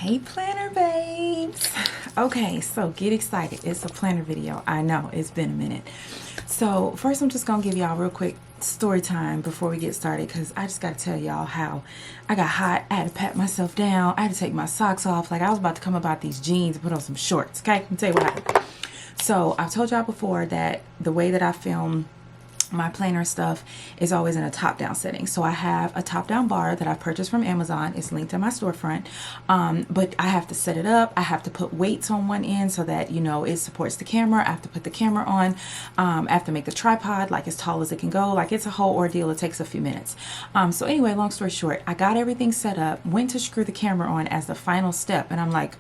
Hey planner babes. Okay, so get excited. It's a planner video. I know it's been a minute. So first I'm just gonna give y'all real quick story time before we get started, because I just gotta tell y'all how I got hot. I had to pat myself down. I had to take my socks off. Like I was about to come about these jeans and put on some shorts. Okay, let me tell you what happened. So I've told y'all before that the way that I film my planner stuff is always in a top-down setting. So I have a top-down bar that I purchased from Amazon. It's linked in my storefront, but I have to set it up. I have to put weights on one end so that, you know, it supports the camera. I have to put the camera on. I have to make the tripod like as tall as it can go. Like it's a whole ordeal. It takes a few minutes. So anyway, long story short, I got everything set up, went to screw the camera on as the final step, and I'm like,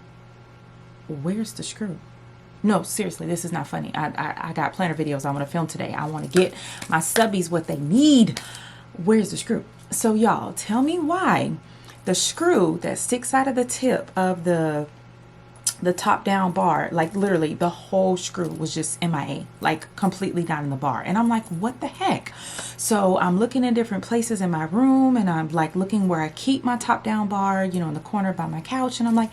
where's the screw? No, seriously, this is not funny. I got planner videos I want to film today. I want to get my stubbies what they need. Where's the screw? So y'all, tell me why the screw that sticks out of the tip of the top down bar, like literally the whole screw was just MIA, like completely not in the bar. And I'm like, what the heck? So I'm looking in different places in my room, and I'm like looking where I keep my top down bar, you know, in the corner by my couch. And I'm like,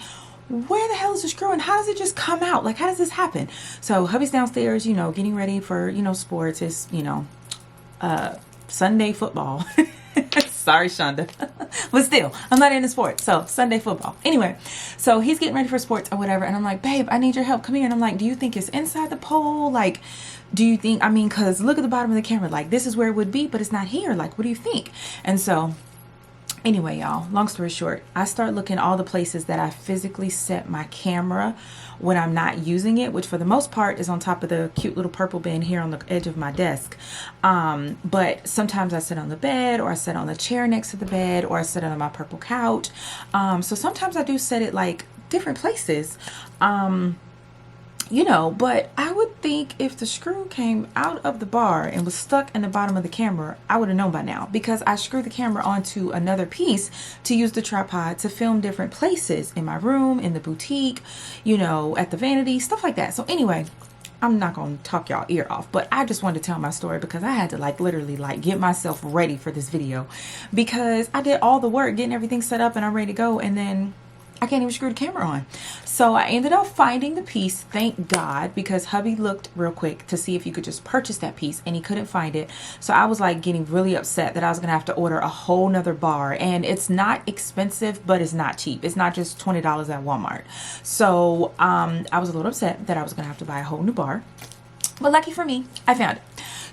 where the hell is the screw and how does it just come out? Like, how does this happen? So hubby's downstairs, you know, getting ready for, you know, sports. It's, you know, Sunday football. Sorry, Shonda. But still, I'm not into sports. So Sunday football. Anyway, so he's getting ready for sports or whatever. And I'm like, babe, I need your help. Come here. And I'm like, do you think it's inside the pole? Like, do you think, I mean, cause look at the bottom of the camera. Like this is where it would be, but it's not here. Like, what do you think? And so anyway, y'all, long story short, I start looking all the places that I physically set my camera when I'm not using it, which for the most part is on top of the cute little purple bin here on the edge of my desk. But sometimes I sit on the bed, or I sit on the chair next to the bed, or I sit on my purple couch. So sometimes I do set it like different places. You know, but I would think if the screw came out of the bar and was stuck in the bottom of the camera, I would have known by now, because I screwed the camera onto another piece to use the tripod to film different places in my room, in the boutique, you know, at the vanity, stuff like that. So anyway, I'm not going to talk y'all ear off, but I just wanted to tell my story because I had to like literally like get myself ready for this video, because I did all the work getting everything set up and I'm ready to go, and then I can't even screw the camera on. So I ended up finding the piece, thank God, because hubby looked real quick to see if you could just purchase that piece and he couldn't find it. So I was like getting really upset that I was gonna have to order a whole nother bar, and it's not expensive, but it's not cheap. It's not just $20 at Walmart. So I was a little upset that I was gonna have to buy a whole new bar, but lucky for me, I found it.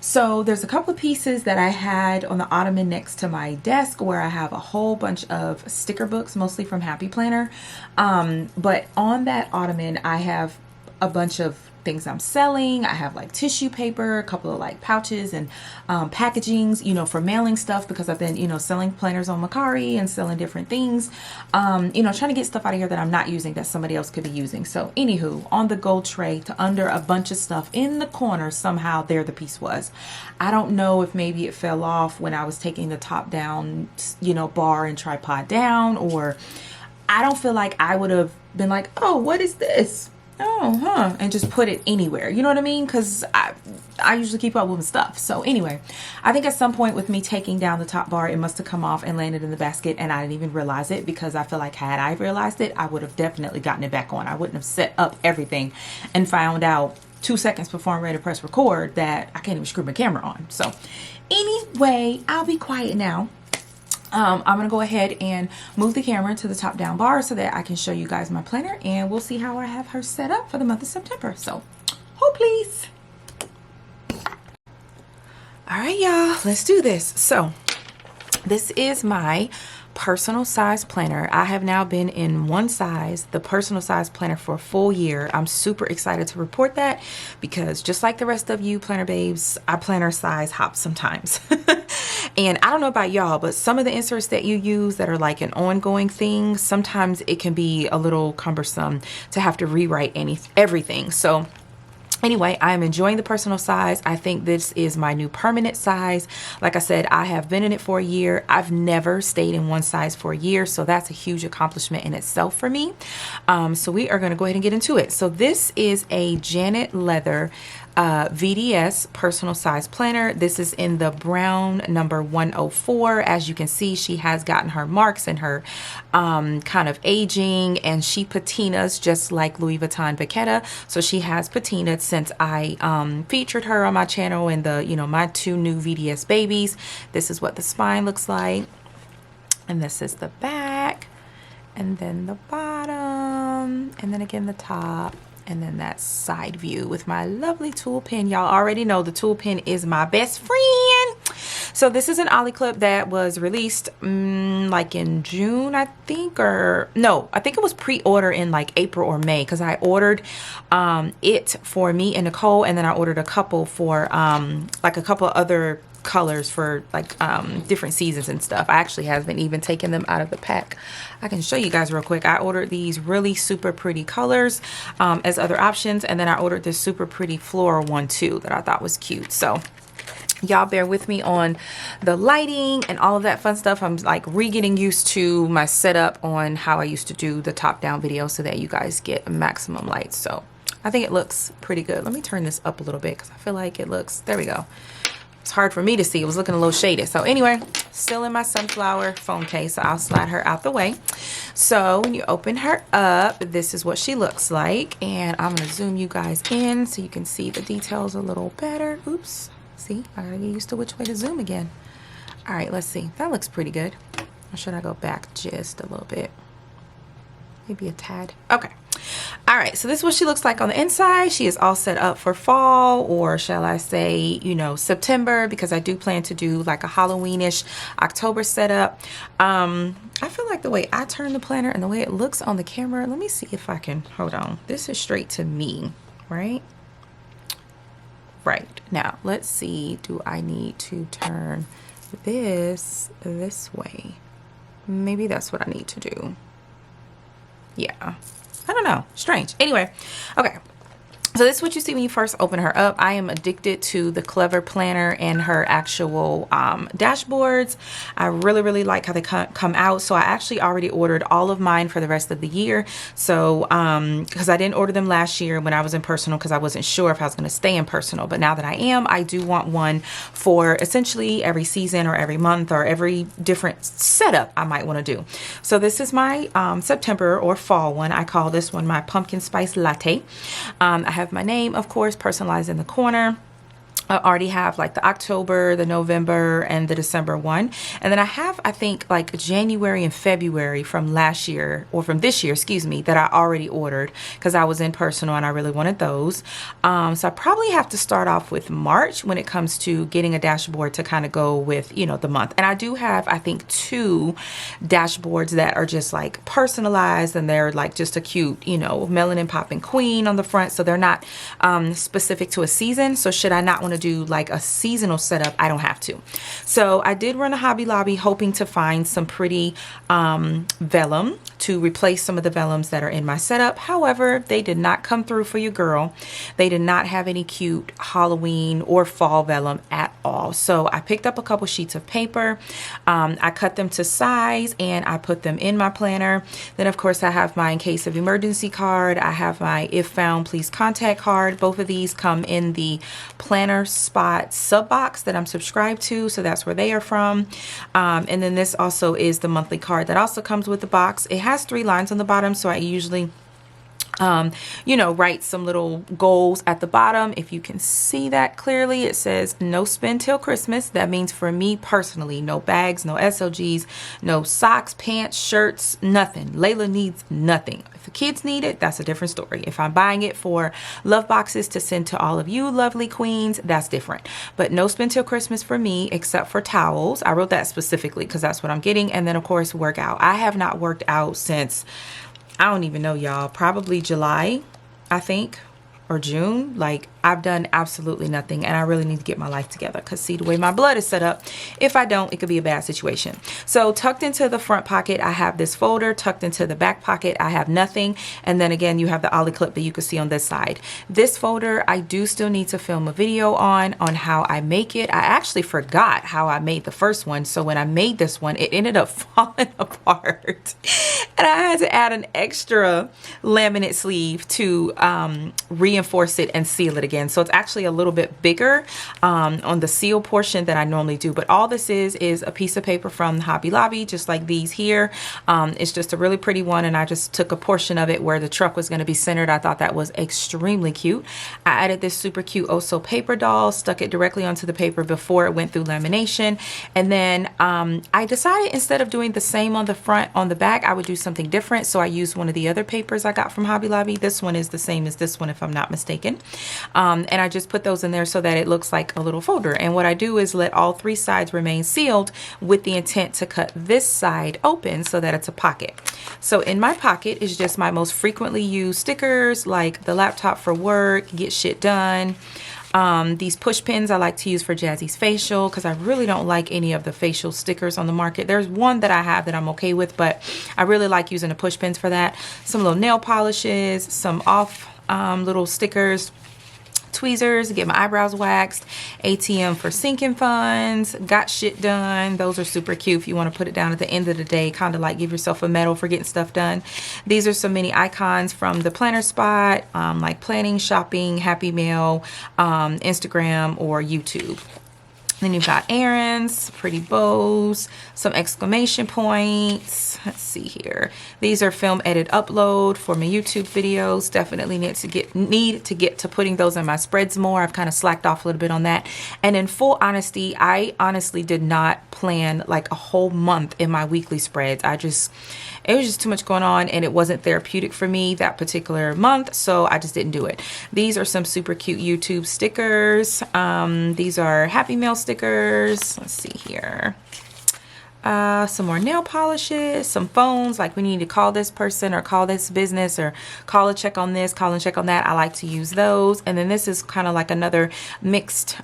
So there's a couple of pieces that I had on the ottoman next to my desk where I have a whole bunch of sticker books, mostly from Happy Planner. But on that ottoman, I have a bunch of things I'm selling. I have like tissue paper, a couple of like pouches and packagings, you know, for mailing stuff, because I've been, you know, selling planners on Mercari and selling different things, you know, trying to get stuff out of here that I'm not using that somebody else could be using. So anywho, on the gold tray to under a bunch of stuff in the corner, somehow there the piece was. I don't know if maybe it fell off when I was taking the top down, you know, bar and tripod down, or I don't feel like I would have been like, oh, what is this? Oh, and just put it anywhere. You know what I mean? Because I usually keep up with stuff. So anyway, I think at some point with me taking down the top bar, it must have come off and landed in the basket, and I didn't even realize it, because I feel like had I realized it, I would have definitely gotten it back on. I wouldn't have set up everything and found out 2 seconds before I'm ready to press record that I can't even screw my camera on. So anyway, I'll be quiet now. I'm going to go ahead and move the camera to the top down bar so that I can show you guys my planner, and we'll see how I have her set up for the month of September. So, hold please. All right, y'all, let's do this. So, this is my personal size planner. I have now been in one size, the personal size planner, for a full year. I'm super excited to report that, because just like the rest of you planner babes, I planner size hop sometimes. And I don't know about y'all, but some of the inserts that you use that are like an ongoing thing, sometimes it can be a little cumbersome to have to rewrite everything. So anyway, I am enjoying the personal size. I think this is my new permanent size. Like I said, I have been in it for a year. I've never stayed in one size for a year, so that's a huge accomplishment in itself for me. So we are going to go ahead and get into it. So this is a Janet Leather VDS personal size planner. This is in the brown number 104. As you can see, she has gotten her marks and her kind of aging, and she patinas just like Louis Vuitton Vachetta. So she has patinaed since I featured her on my channel in the, you know, my 2 new VDS babies. This is what the spine looks like, and this is the back, and then the bottom, and then again the top, and then that side view with my lovely tool pen. Y'all already know the tool pen is my best friend. So this is an ollie clip that was released like in June, I think, or no, I think it was pre-order in like April or May, because I ordered it for me and Nicole, and then I ordered a couple for like a couple other colors for like different seasons and stuff. I actually haven't even taken them out of the pack. I can show you guys real quick. I ordered these really super pretty colors as other options, and then I ordered this super pretty floral one too that I thought was cute. So y'all bear with me on the lighting and all of that fun stuff. I'm like getting used to my setup on how I used to do the top down video so that you guys get maximum light. So I think it looks pretty good. Let me turn this up a little bit because I feel like it looks, there we go. It's hard for me to see. It was looking a little shaded. So anyway, still in my sunflower phone case. So I'll slide her out the way. So when you open her up, this is what she looks like. And I'm going to zoom you guys in so you can see the details a little better. Oops. See, I gotta get used to which way to zoom again. All right, let's see. That looks pretty good. Or should I go back just a little bit? Maybe a tad. Okay. All right, so this is what she looks like on the inside. She is all set up for fall, or shall I say, you know, September, because I do plan to do like a Halloweenish October setup. I feel like the way I turn the planner and the way it looks on the camera, let me see if I can, hold on. This is straight to me, right? Right. Now, let's see, do I need to turn this way? Maybe that's what I need to do. Yeah. I don't know. Strange. Anyway, okay. So this is what you see when you first open her up. I am addicted to the Clever Planner and her actual dashboards. I really, really like how they come out. So I actually already ordered all of mine for the rest of the year. So because I didn't order them last year when I was in personal, because I wasn't sure if I was going to stay in personal. But now that I am, I do want one for essentially every season or every month or every different setup I might want to do. So this is my September or fall one. I call this one my pumpkin spice latte. I have my name, of course, personalized in the corner. I already have like the October, the November, and the December one. And then I have, I think, like January and February from last year, or from this year, excuse me, that I already ordered because I was in personal and I really wanted those. So I probably have to start off with March when it comes to getting a dashboard to kind of go with, you know, the month. And I do have, I think, 2 dashboards that are just like personalized, and they're like just a cute, you know, melanin popping queen on the front. So they're not specific to a season. So should I not want to do like a seasonal setup, I don't have to. So I did run a Hobby Lobby hoping to find some pretty vellum to replace some of the vellums that are in my setup. However, they did not come through for your girl. They did not have any cute Halloween or fall vellum at all. So I picked up a couple sheets of paper. I cut them to size and I put them in my planner. Then of course I have my in case of emergency card. I have my if found please contact card. Both of these come in the planner spot sub box that I'm subscribed to, so that's where they are from. And then this also is the monthly card that also comes with the box. It has 3 lines on the bottom, so I usually you know, write some little goals at the bottom. If you can see that clearly, it says no spend till Christmas. That means for me personally, no bags, no SLGs, no socks, pants, shirts, nothing. Laila needs nothing. If the kids need it, that's a different story. If I'm buying it for LoveBoxes to send to all of you lovely queens, that's different. But no spend till Christmas for me, except for towels. I wrote that specifically because that's what I'm getting. And then of course, workout. I have not worked out since, I don't even know, y'all, probably July, I think, or June. Like, I've done absolutely nothing, and I really need to get my life together because see the way my blood is set up, if I don't, it could be a bad situation. So tucked into the front pocket, I have this folder. Tucked into the back pocket, I have nothing. And then again, you have the ollie clip that you can see on this side. This folder, I do still need to film a video on how I make it. I actually forgot how I made the first one. So when I made this one, it ended up falling apart. And I had to add an extra laminate sleeve to reinforce it and seal it again. So it's actually a little bit bigger on the seal portion than I normally do. But all this is a piece of paper from Hobby Lobby, just like these here. It's just a really pretty one, and I just took a portion of it where the truck was going to be centered. I thought that was extremely cute. I added this super cute Oso paper doll, stuck it directly onto the paper before it went through lamination, and then I decided instead of doing the same on the front, on the back, I would do something different. So I used one of the other papers I got from Hobby Lobby. This one is the same as this one, if I'm not mistaken. And I just put those in there so that it looks like a little folder. And what I do is let all three sides remain sealed with the intent to cut this side open so that it's a pocket. So in my pocket is just my most frequently used stickers, like the laptop for work, get shit done. These push pins I like to use for Jazzy's facial because I really don't like any of the facial stickers on the market. There's one that I have that I'm okay with, but I really like using the push pins for that. Some little nail polishes, some off little stickers, tweezers to get my eyebrows waxed, ATM for sinking funds, got shit done. Those are super cute if you want to put it down at the end of the day, kind of like give yourself a medal for getting stuff done. These are some mini icons from the planner spot, like planning, shopping, happy mail, Instagram, or YouTube. Then you've got errands, pretty bows, some exclamation points. Let's see here. These are film edit upload for my YouTube videos. Definitely need to get to putting those in my spreads more. I've kind of slacked off a little bit on that. And in full honesty, I honestly did not plan like a whole month in my weekly spreads. It was just too much going on, and it wasn't therapeutic for me that particular month, so I just didn't do it. These are some super cute YouTube stickers. These are Happy Mail stickers. Let's see here. Some more nail polishes, some phones, like we need to call this person or call this business or call and check on this, call and check on that. I like to use those. And then this is kind of like another mixed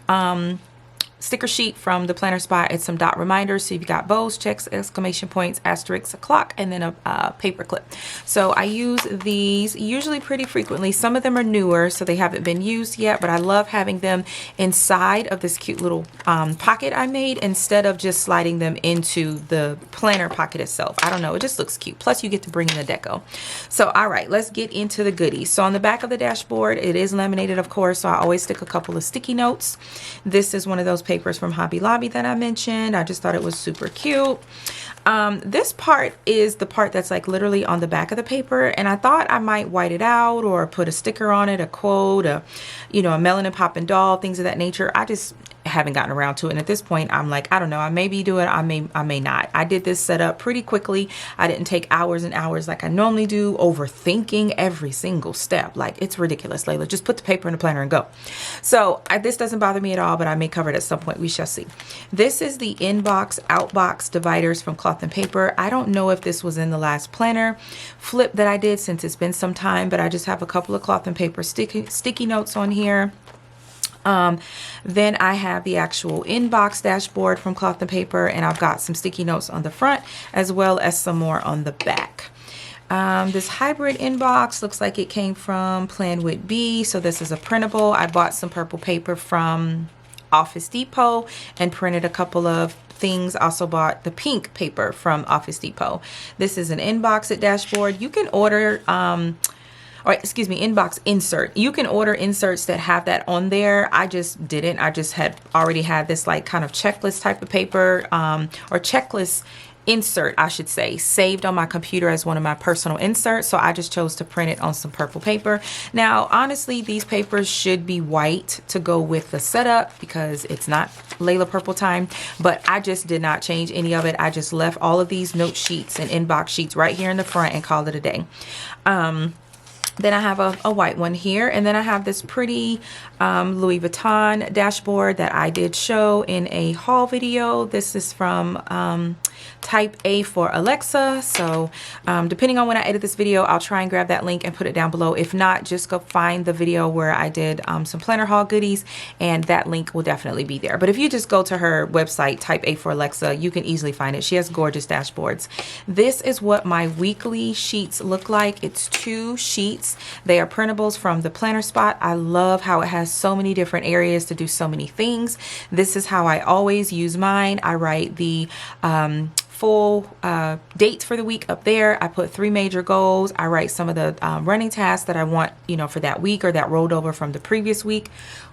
sticker sheet from the planner spot. It's some dot reminders. So you've got bows, checks, exclamation points, asterisks, a clock, and then a paper clip. So I use these usually pretty frequently. Some of them are newer, so they haven't been used yet, but I love having them inside of this cute little pocket I made instead of just sliding them into the planner pocket itself. I don't know, it just looks cute. Plus you get to bring in the deco. So all right, let's get into the goodies. So on the back of the dashboard, it is laminated, of course, so I always stick a couple of sticky notes. This is one of those papers from Hobby Lobby that I mentioned. I just thought it was super cute. This part is the part that's like literally on the back of the paper, and I thought I might white it out or put a sticker on it, a quote, a melanin popping doll, things of that nature. I just haven't gotten around to it, and at this point I'm like, I don't know, I may be doing it, I may not. I did this setup pretty quickly. I didn't take hours and hours like I normally do, overthinking every single step. Like, it's ridiculous, Layla. Just put the paper in the planner and go. So this doesn't bother me at all, but I may cover it at some point. We shall see. This is the inbox outbox dividers from Cloth and Paper. I don't know if this was in the last planner flip that I did, since it's been some time, but I just have a couple of Cloth and Paper sticky notes on here. Then I have the actual inbox dashboard from Cloth and Paper, and I've got some sticky notes on the front as well as some more on the back. This hybrid inbox looks like it came from Plan with B, so this is a printable. I bought some purple paper from Office Depot and printed a couple of things. Also bought the pink paper from Office Depot. This is an inbox at dashboard. You can order inbox insert. You can order inserts that have that on there. I just didn't. I just had already had this like kind of checklist type of paper, or checklist insert, I should say, saved on my computer as one of my personal inserts. So I just chose to print it on some purple paper. Now, honestly, these papers should be white to go with the setup because it's not Layla purple time, but I just did not change any of it. I just left all of these note sheets and inbox sheets right here in the front and called it a day. Then I have a white one here, and then I have this pretty Louis Vuitton dashboard that I did show in a haul video. This is from Type A for Alexa. So depending on when I edit this video, I'll try and grab that link and put it down below. If not, just go find the video where I did some planner haul goodies, and that link will definitely be there. But if you just go to her website, Type A for Alexa, you can easily find it. She has gorgeous dashboards. This is what my weekly sheets look like. It's 2 sheets. They are printables from the planner spot. I love how it has so many different areas to do so many things. This is how I always use mine. I write the full dates for the week up there. I put 3 major goals. I write some of the running tasks that I want, you know, for that week or that rolled over from the previous week,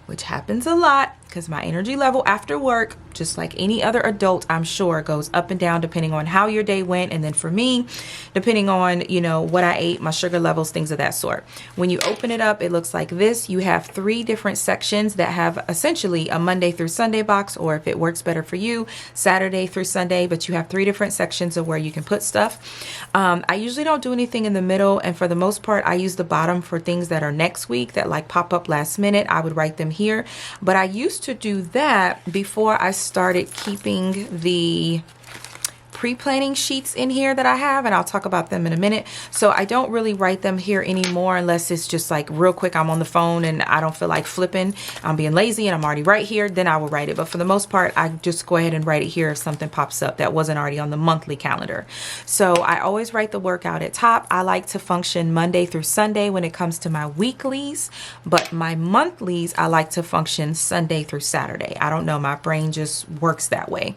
which happens a lot because my energy level after work, just like any other adult, I'm sure, goes up and down depending on how your day went. And then for me, depending on, you know, what I ate, my sugar levels, things of that sort. When you open it up, it looks like this. You have 3 different sections that have essentially a Monday through Sunday box, or if it works better for you, Saturday through Sunday, but you have 3 different sections of where you can put stuff. I usually don't do anything in the middle, and for the most part, I use the bottom for things that are next week that like pop up last minute. I would write them here, but I used to do that before I started keeping the pre-planning sheets in here that I have, and I'll talk about them in a minute. So I don't really write them here anymore unless it's just like real quick, I'm on the phone and I don't feel like flipping, I'm being lazy and I'm already right here, then I will write it. But for the most part, I just go ahead and write it here if something pops up that wasn't already on the monthly calendar. So I always write the workout at top. I like to function Monday through Sunday when it comes to my weeklies, but my monthlies, I like to function Sunday through Saturday. I don't know, my brain just works that way.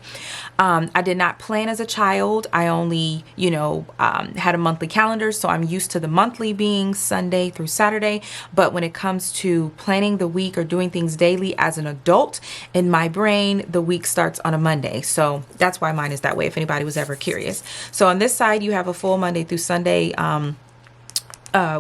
I did not plan as a child. I only, you know, had a monthly calendar, so I'm used to the monthly being Sunday through Saturday. But when it comes to planning the week or doing things daily as an adult, in my brain, the week starts on a Monday. So that's why mine is that way, if anybody was ever curious. So on this side, you have a full Monday through Sunday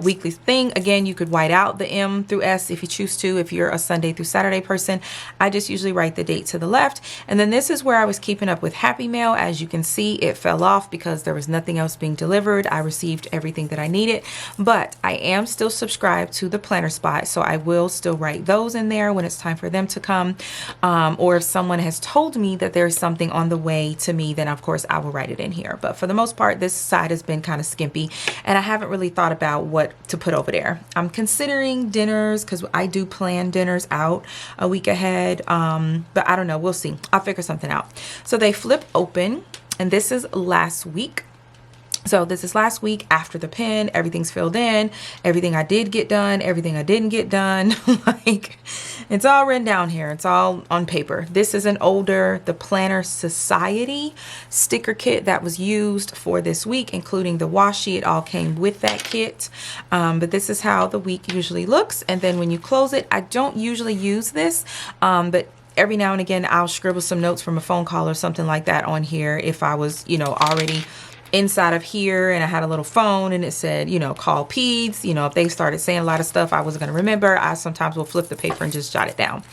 weekly thing. Again, you could white out the M through S if you choose to, if you're a Sunday through Saturday person. I just usually write the date to the left. And then this is where I was keeping up with Happy Mail. As you can see, it fell off because there was nothing else being delivered. I received everything that I needed, but I am still subscribed to the planner spot, so I will still write those in there when it's time for them to come. Or if someone has told me that there's something on the way to me, then of course I will write it in here. But for the most part, this side has been kind of skimpy, and I haven't really thought about what to put over there. I'm considering dinners because I do plan dinners out a week ahead, but I don't know, we'll see. I'll figure something out. So they flip open, and this is last week. So this is last week after the pen, everything's filled in, everything I did get done, everything I didn't get done. Like, it's all written down here. It's all on paper. This is an older, the Planner Society sticker kit that was used for this week, including the washi. It all came with that kit. But this is how the week usually looks. And then when you close it, I don't usually use this, but every now and again, I'll scribble some notes from a phone call or something like that on here if I was, you know, already inside of here and I had a little phone and it said, you know, call peds. You know, if they started saying a lot of stuff I wasn't going to remember, I sometimes will flip the paper and just jot it down.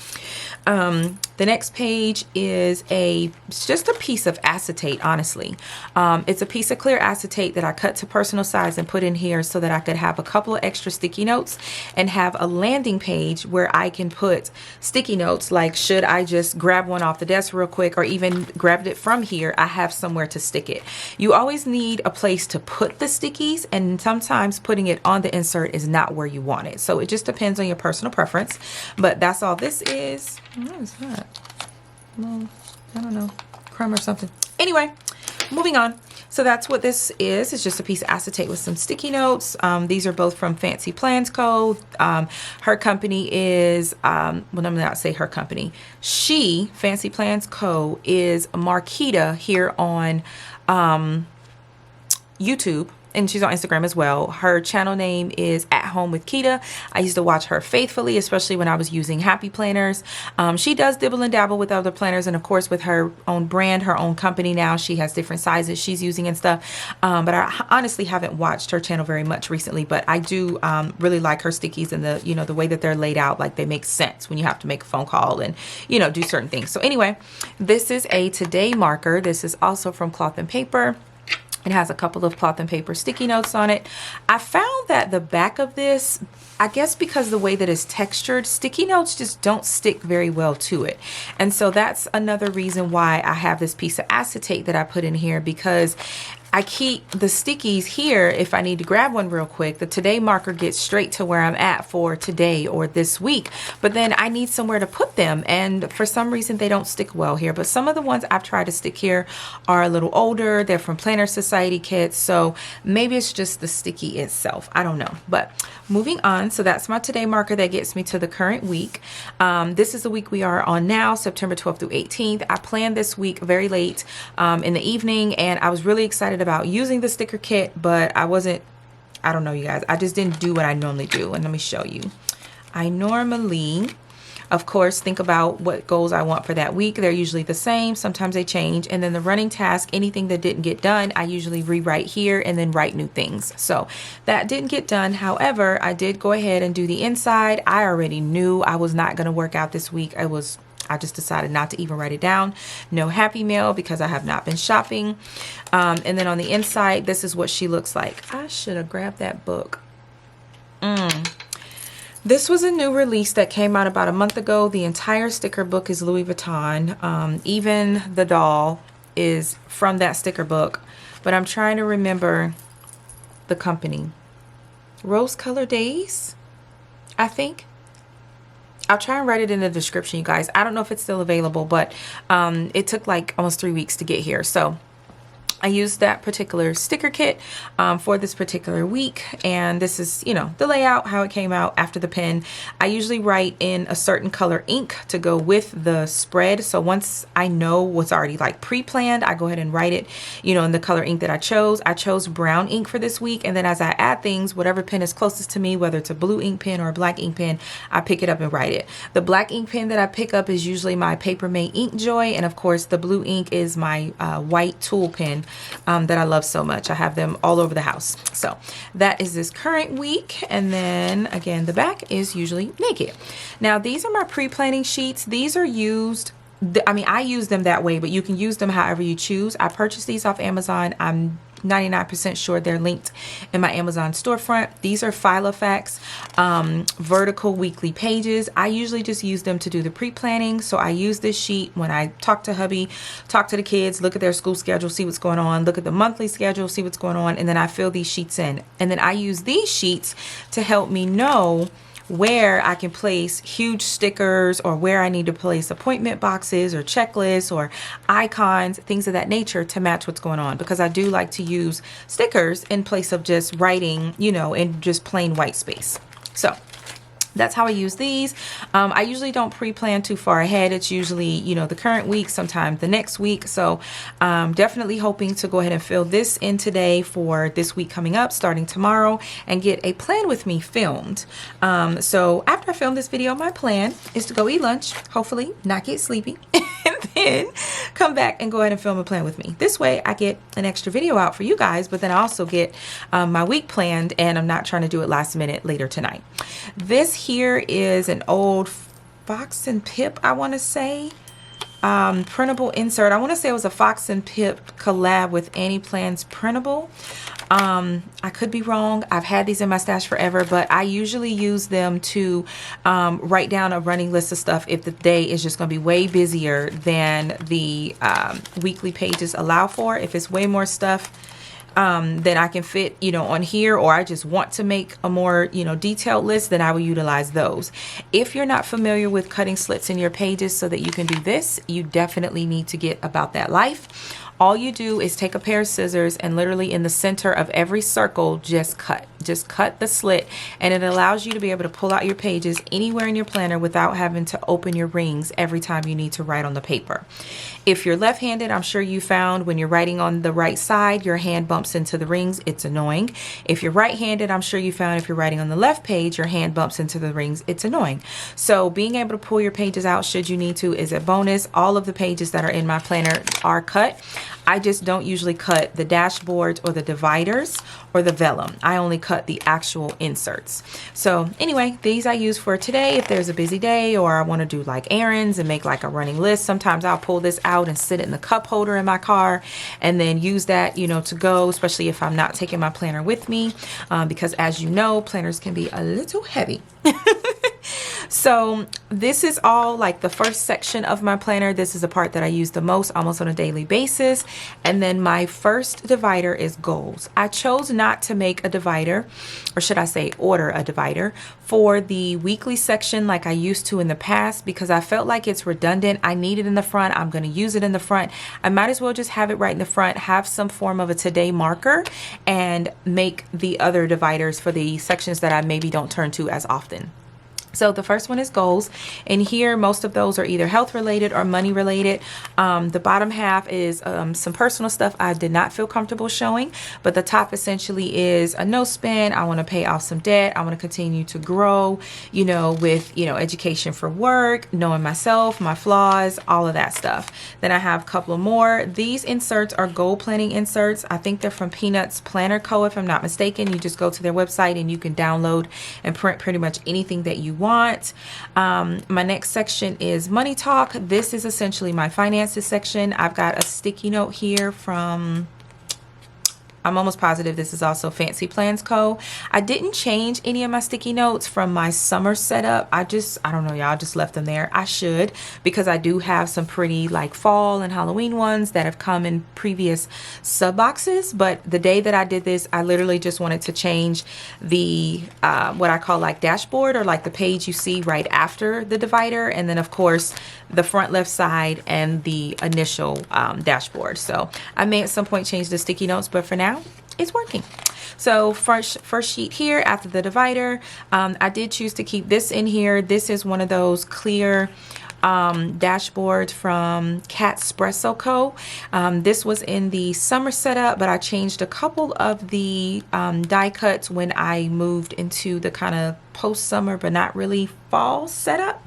The next page is it's just a piece of acetate, honestly. It's a piece of clear acetate that I cut to personal size and put in here so that I could have a couple of extra sticky notes and have a landing page where I can put sticky notes, like should I just grab one off the desk real quick or even grabbed it from here, I have somewhere to stick it. You always need a place to put the stickies, and sometimes putting it on the insert is not where you want it. So it just depends on your personal preference, but that's all this is. What is that? Well, I don't know, crumb or something. Anyway, moving on. So that's what this is. It's just a piece of acetate with some sticky notes. These are both from Fancy Plans Co. Her company is, well, let me not say her company. Fancy Plans Co. is Marquita here on YouTube. And she's on Instagram as well. Her channel name is At Home with Kita. I used to watch her faithfully, especially when I was using Happy Planners. She does dibble and dabble with other planners, and of course with her own brand, her own company now, she has different sizes she's using and stuff. But I honestly haven't watched her channel very much recently, but I do really like her stickies and the, you know, the way that they're laid out, like they make sense when you have to make a phone call and, you know, do certain things. So anyway, this is a today marker. This is also from Cloth and Paper. It has a couple of cloth and paper sticky notes on it. I found that the back of this, I guess because the way that it's textured, sticky notes just don't stick very well to it. And so that's another reason why I have this piece of acetate that I put in here, because I keep the stickies here if I need to grab one real quick. The today marker gets straight to where I'm at for today or this week, but then I need somewhere to put them, and for some reason they don't stick well here. But some of the ones I've tried to stick here are a little older. They're from Planner Society kits, so maybe it's just the sticky itself. I don't know. But moving on, so that's my today marker that gets me to the current week. This is the week we are on now, September 12th through 18th. I planned this week very late in the evening, and I was really excited about using the sticker kit, but I don't know, you guys, I just didn't do what I normally do. And let me show you. I normally, of course, think about what goals I want for that week. They're usually the same. Sometimes they change. And then the running task, anything that didn't get done, I usually rewrite here and then write new things. So that didn't get done. However, I did go ahead and do the inside. I already knew I was not going to work out this week. I just decided not to even write it down. No Happy Mail because I have not been shopping. And then on the inside, this is what she looks like. I should have grabbed that book. This was a new release that came out about a month ago. The entire sticker book is Louis Vuitton. Even the doll is from that sticker book. But I'm trying to remember the company. Rose Color Days, I think. I'll try and write it in the description, you guys. I don't know if it's still available, but it took like almost 3 weeks to get here. So I used that particular sticker kit for this particular week, and this is, you know, the layout, how it came out after the pen. I usually write in a certain color ink to go with the spread. So once I know what's already like pre-planned, I go ahead and write it, you know, in the color ink that I chose. I chose brown ink for this week, and then as I add things, whatever pen is closest to me, whether it's a blue ink pen or a black ink pen, I pick it up and write it. The black ink pen that I pick up is usually my Paper Mate Ink Joy, and of course the blue ink is my white tool pen that I love so much. I have them all over the house. So that is this current week. And then again, the back is usually naked. Now these are my pre-planning sheets. These are used, I mean, I use them that way, but you can use them however you choose. I purchased these off Amazon. I'm 99% sure they're linked in my Amazon storefront. These are Filofax vertical weekly pages. I usually just use them to do the pre-planning. So I use this sheet when I talk to hubby, talk to the kids, look at their school schedule, see what's going on, look at the monthly schedule, see what's going on, and then I fill these sheets in. And then I use these sheets to help me know where I can place huge stickers, or where I need to place appointment boxes or checklists or icons, things of that nature to match what's going on, because I do like to use stickers in place of just writing, you know, in just plain white space. So that's how I use these. I usually don't pre-plan too far ahead. It's usually, you know, the current week, sometimes the next week. So definitely hoping to go ahead and fill this in today for this week coming up, starting tomorrow, and get a plan with me filmed. So after I film this video, my plan is to go eat lunch, hopefully not get sleepy, and then come back and go ahead and film a plan with me. This way I get an extra video out for you guys, but then I also get my week planned, and I'm not trying to do it last minute later tonight. This here is an old Fox and Pip, I want to say, printable insert. I want to say it was a Fox and Pip collab with Annie Plans Printable. I could be wrong. I've had these in my stash forever, but I usually use them to write down a running list of stuff if the day is just going to be way busier than the weekly pages allow for. If it's way more stuff then I can fit, you know, on here, or I just want to make a more, you know, detailed list, then I will utilize those. If you're not familiar with cutting slits in your pages so that you can do this, you definitely need to get About That Life. All you do is take a pair of scissors and literally in the center of every circle, just cut the slit, and it allows you to be able to pull out your pages anywhere in your planner without having to open your rings every time you need to write on the paper. If you're left-handed, I'm sure you found when you're writing on the right side, your hand bumps into the rings. It's annoying. If you're right-handed, I'm sure you found if you're writing on the left page, your hand bumps into the rings. It's annoying. So being able to pull your pages out should you need to is a bonus. All of the pages that are in my planner are cut. I just don't usually cut the dashboards or the dividers or the vellum. I only cut the actual inserts. So anyway, these I use for today. If there's a busy day or I want to do like errands and make like a running list, sometimes I'll pull this out and sit it in the cup holder in my car and then use that, you know, to go, especially if I'm not taking my planner with me, because as you know, planners can be a little heavy. So this is all like the first section of my planner. This is the part that I use the most, almost on a daily basis. And then my first divider is goals. I chose not to make a divider, or should I say order a divider, for the weekly section like I used to in the past, because I felt like it's redundant. I need it in the front. I'm going to use it in the front. I might as well just have it right in the front, have some form of a today marker, and make the other dividers for the sections that I maybe don't turn to as often. So the first one is goals, and here most of those are either health related or money related. The bottom half is some personal stuff I did not feel comfortable showing, but the top essentially is a no spend. I want to pay off some debt. I want to continue to grow, you know, with, you know, education for work, knowing myself, my flaws, all of that stuff. Then I have a couple more. These inserts are goal planning inserts. I think they're from Peanuts Planner Co. if I'm not mistaken. You just go to their website and you can download and print pretty much anything that you want. My next section is money talk. This is essentially my finances section. I've got a sticky note here from, I'm almost positive this is also Fancy Plans Co. I didn't change any of my sticky notes from my summer setup. I don't know, y'all, just left them there. I should, because I do have some pretty like fall and Halloween ones that have come in previous sub boxes. But the day that I did this, I literally just wanted to change the what I call like dashboard, or like the page you see right after the divider, and then of course the front left side and the initial dashboard. So I may at some point change the sticky notes, but for now it's working. So first sheet here after the divider, I did choose to keep this in here. This is one of those clear dashboard from Catspresso Co. This was in the summer setup, but I changed a couple of the die cuts when I moved into the kind of post-summer but not really fall setup.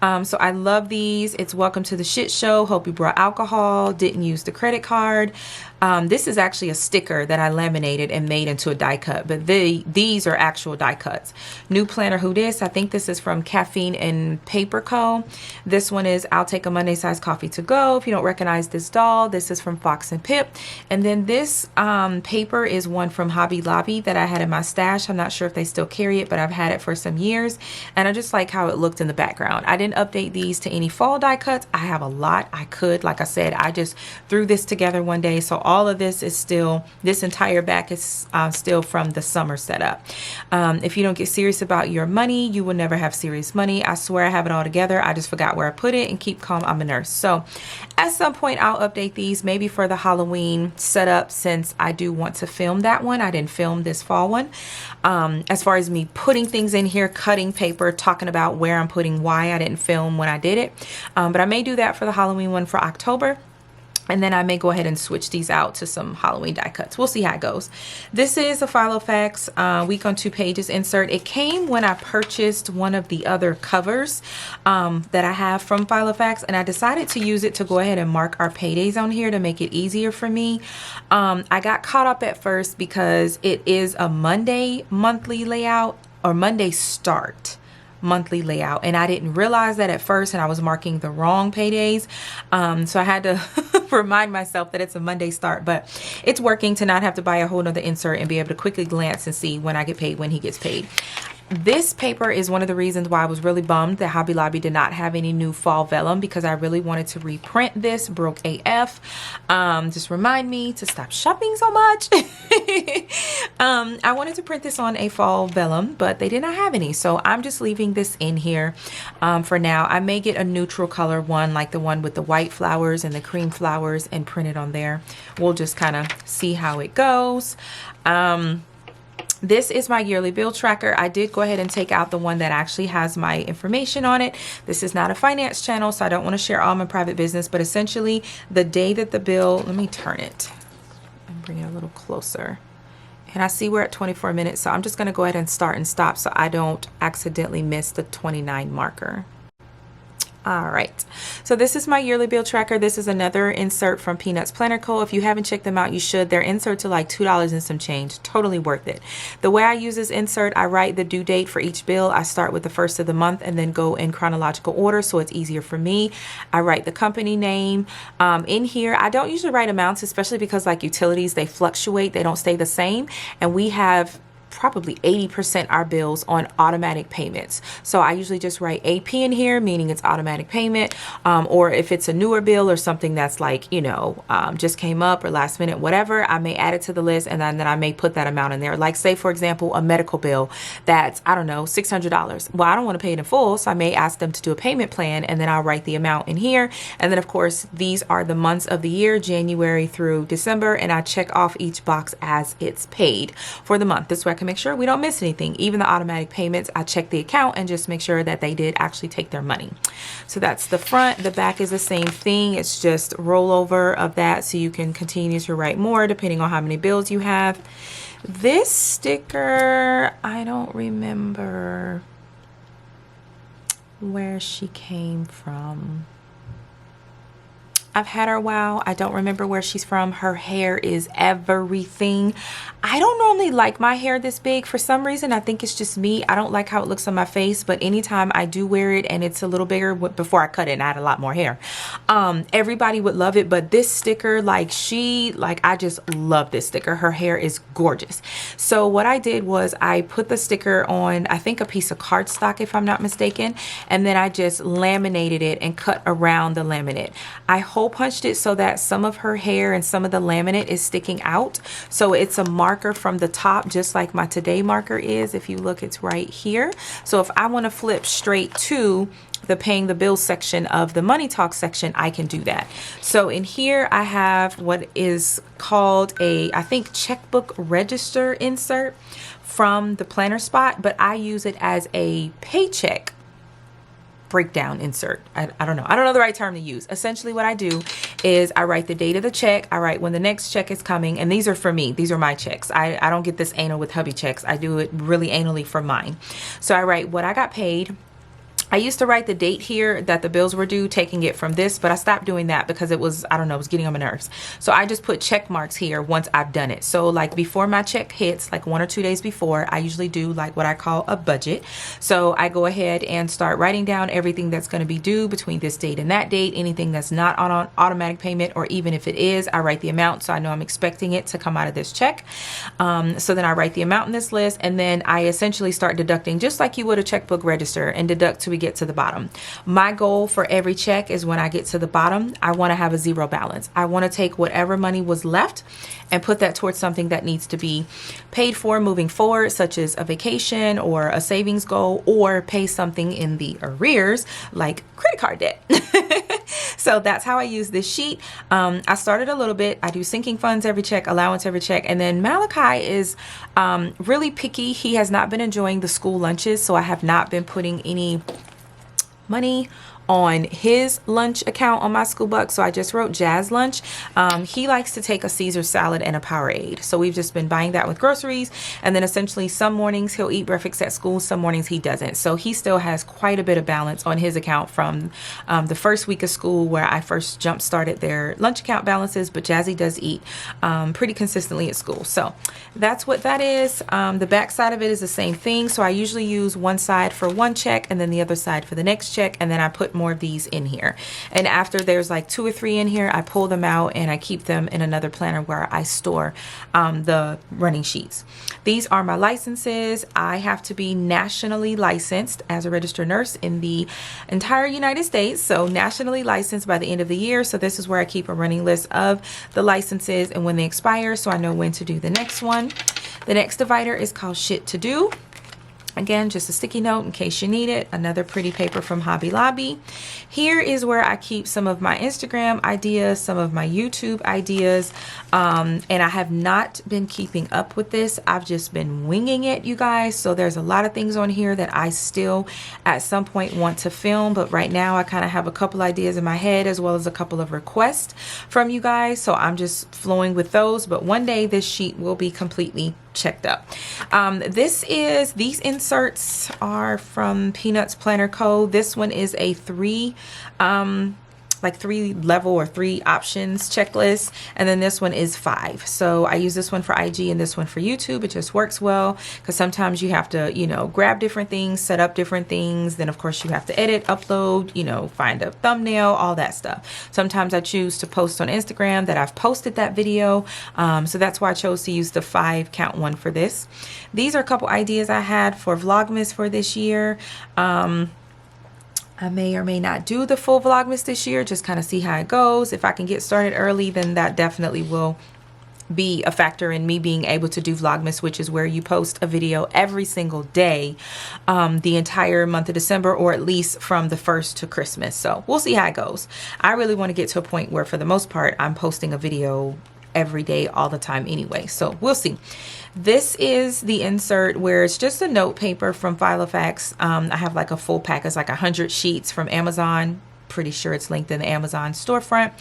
So I love these. It's welcome to the shit show. Hope you brought alcohol. Didn't use the credit card. This is actually a sticker that I laminated and made into a die cut, but these are actual die cuts. New planner, who this? I think this is from Caffeine and Paper Co. This one is I'll take a Monday size coffee to go. If you don't recognize this doll, this is from Fox and Pip. And then this paper is one from Hobby Lobby that I had in my stash. I'm not sure if they still carry it, but I've had it for some years, and I just like how it looked in the background. I didn't update these to any fall die cuts. I have a lot. I could, like I said, I just threw this together one day, so all of this is still, this entire back is still from the summer setup. If you don't get serious about your money, you will never have serious money. I swear I have it all together. I just forgot where I put it, and keep calm, I'm a nurse. So at some point I'll update these, maybe for the Halloween setup, since I do want to film that one. I didn't film this fall one. As far as me putting things in here, cutting paper, talking about where I'm putting why I didn't film when I did it. But I may do that for the Halloween one for October. And then I may go ahead and switch these out to some Halloween die cuts. We'll see how it goes. This is a Filofax week on 2 pages insert. It came when I purchased one of the other covers that I have from Filofax, and I decided to use it to go ahead and mark our paydays on here to make it easier for me. I got caught up at first because it is a Monday monthly layout, or Monday start monthly layout, and I didn't realize that at first, and I was marking the wrong paydays. So I had to remind myself that it's a Monday start, but it's working to not have to buy a whole nother insert and be able to quickly glance and see when I get paid, when he gets paid. This paper is one of the reasons why I was really bummed that Hobby Lobby did not have any new fall vellum, because I really wanted to reprint this. Broke AF. Just remind me to stop shopping so much. I wanted to print this on a fall vellum, but they did not have any, so I'm just leaving this in here for now. I may get a neutral color one, like the one with the white flowers and the cream flowers, and print it on there. We'll just kind of see how it goes. This is my yearly bill tracker. I did go ahead and take out the one that actually has my information on it. This is not a finance channel, so I don't want to share all my private business, but essentially the day that the bill, let me turn it and bring it a little closer. And I see we're at 24 minutes, so I'm just going to go ahead and start and stop so I don't accidentally miss the 29 marker. All right, so this is my yearly bill tracker. This is another insert from Peanuts Planner Co. If you haven't checked them out, you should. Their inserts are like $2 and some change. Totally worth it. The way I use this insert, I write the due date for each bill. I start with the first of the month and then go in chronological order, so it's easier for me. I write the company name. In here, I don't usually write amounts, especially because like utilities, they fluctuate. They don't stay the same. And we have probably 80% our bills on automatic payments. So I usually just write AP in here, meaning it's automatic payment. Or if it's a newer bill or something that's like, you know, just came up or last minute, whatever, I may add it to the list, and then I may put that amount in there. Like say, for example, a medical bill that's, I don't know, $600. Well, I don't want to pay it in full, so I may ask them to do a payment plan, and then I'll write the amount in here. And then of course, these are the months of the year, January through December, and I check off each box as it's paid for the month. This way I can make sure we don't miss anything. Even the automatic payments, I check the account and just make sure that they did actually take their money. So that's the front. The back is the same thing. It's just rollover of that, so you can continue to write more depending on how many bills you have. This sticker, I don't remember where she came from. I've had her a while. I don't remember where she's from. Her hair is everything. I don't normally like my hair this big. For some reason, I think it's just me. I don't like how it looks on my face, but anytime I do wear it and it's a little bigger, before I cut it and I had a lot more hair, everybody would love it. But this sticker, I just love this sticker. Her hair is gorgeous. So what I did was I put the sticker on, I think a piece of cardstock, if I'm not mistaken, and then I just laminated it and cut around the laminate. I hole punched it so that some of her hair and some of the laminate is sticking out. So it's a marker from the top, just like my Today marker is. If you look, it's right here. So if I want to flip straight to the paying the bills section of the money talk section, I can do that. So in here I have what is called a, I think, checkbook register insert from the planner spot, but I use it as a paycheck breakdown insert. I don't know the right term to use. Essentially what I do is I write the date of the check. I write when the next check is coming, and these are for me. These are my checks. I don't get this anal with hubby checks. I do it really anally for mine. So I write what I got paid. I used to write the date here that the bills were due, taking it from this, but I stopped doing that because it was, I don't know, it was getting on my nerves. So I just put check marks here once I've done it. So like before my check hits, like 1 or 2 days before, I usually do like what I call a budget. So I go ahead and start writing down everything that's going to be due between this date and that date, anything that's not on automatic payment, or even if it is, I write the amount so I know I'm expecting it to come out of this check. So then I write the amount in this list, and then I essentially start deducting just like you would a checkbook register, and deduct till we get to the bottom. My goal for every check is when I get to the bottom, I want to have a zero balance. I want to take whatever money was left and put that towards something that needs to be paid for moving forward, such as a vacation or a savings goal, or pay something in the arrears like credit card debt. So that's how I use this sheet. I started a little bit. I do sinking funds every check, allowance every check, and then Malachi is really picky. He has not been enjoying the school lunches, so I have not been putting any money on his lunch account on my school buck. So I just wrote Jazz lunch. He likes to take a Caesar salad and a Powerade. So we've just been buying that with groceries. And then essentially some mornings he'll eat breakfast at school, some mornings he doesn't. So he still has quite a bit of balance on his account from the first week of school where I first jump started their lunch account balances. But Jazzy does eat pretty consistently at school. So that's what that is. The back side of it is the same thing. So I usually use one side for one check and then the other side for the next check. And then I put more of these in here, and after there's like 2 or 3 in here, I pull them out and I keep them in another planner where I store the running sheets. These are my licenses. I have to be nationally licensed as a registered nurse in the entire United States, so nationally licensed by the end of the year. So this is where I keep a running list of the licenses and when they expire, so I know when to do the next one. The next divider is called Shit to Do. Again, just a sticky note in case you need it. Another pretty paper from Hobby Lobby. Here is where I keep some of my Instagram ideas, some of my YouTube ideas. And I have not been keeping up with this. I've just been winging it, you guys. So there's a lot of things on here that I still at some point want to film. But right now I kind of have a couple ideas in my head as well as a couple of requests from you guys. So I'm just flowing with those. But one day this sheet will be completely checked up. These inserts are from Peanuts Planner Co. This one is a 3 like like 3 level or 3 options checklist, and then this one is 5. So I use this one for IG and this one for YouTube. It just works well because sometimes you have to, you know, grab different things, set up different things. Then of course you have to edit, upload, you know, find a thumbnail, all that stuff. Sometimes I choose to post on Instagram that I've posted that video. So that's why I chose to use the 5 count one for this. These are a couple ideas I had for Vlogmas for this year. I may or may not do the full Vlogmas this year, just kind of see how it goes. If I can get started early, then that definitely will be a factor in me being able to do Vlogmas, which is where you post a video every single day, the entire month of December, or at least from the 1st to Christmas. So we'll see how it goes. I really want to get to a point where for the most part, I'm posting a video every day all the time anyway, so we'll see. This is the insert where it's just a note paper from Filofax. I have like a full pack. It's like 100 sheets from Amazon. Pretty sure it's linked in the Amazon storefront.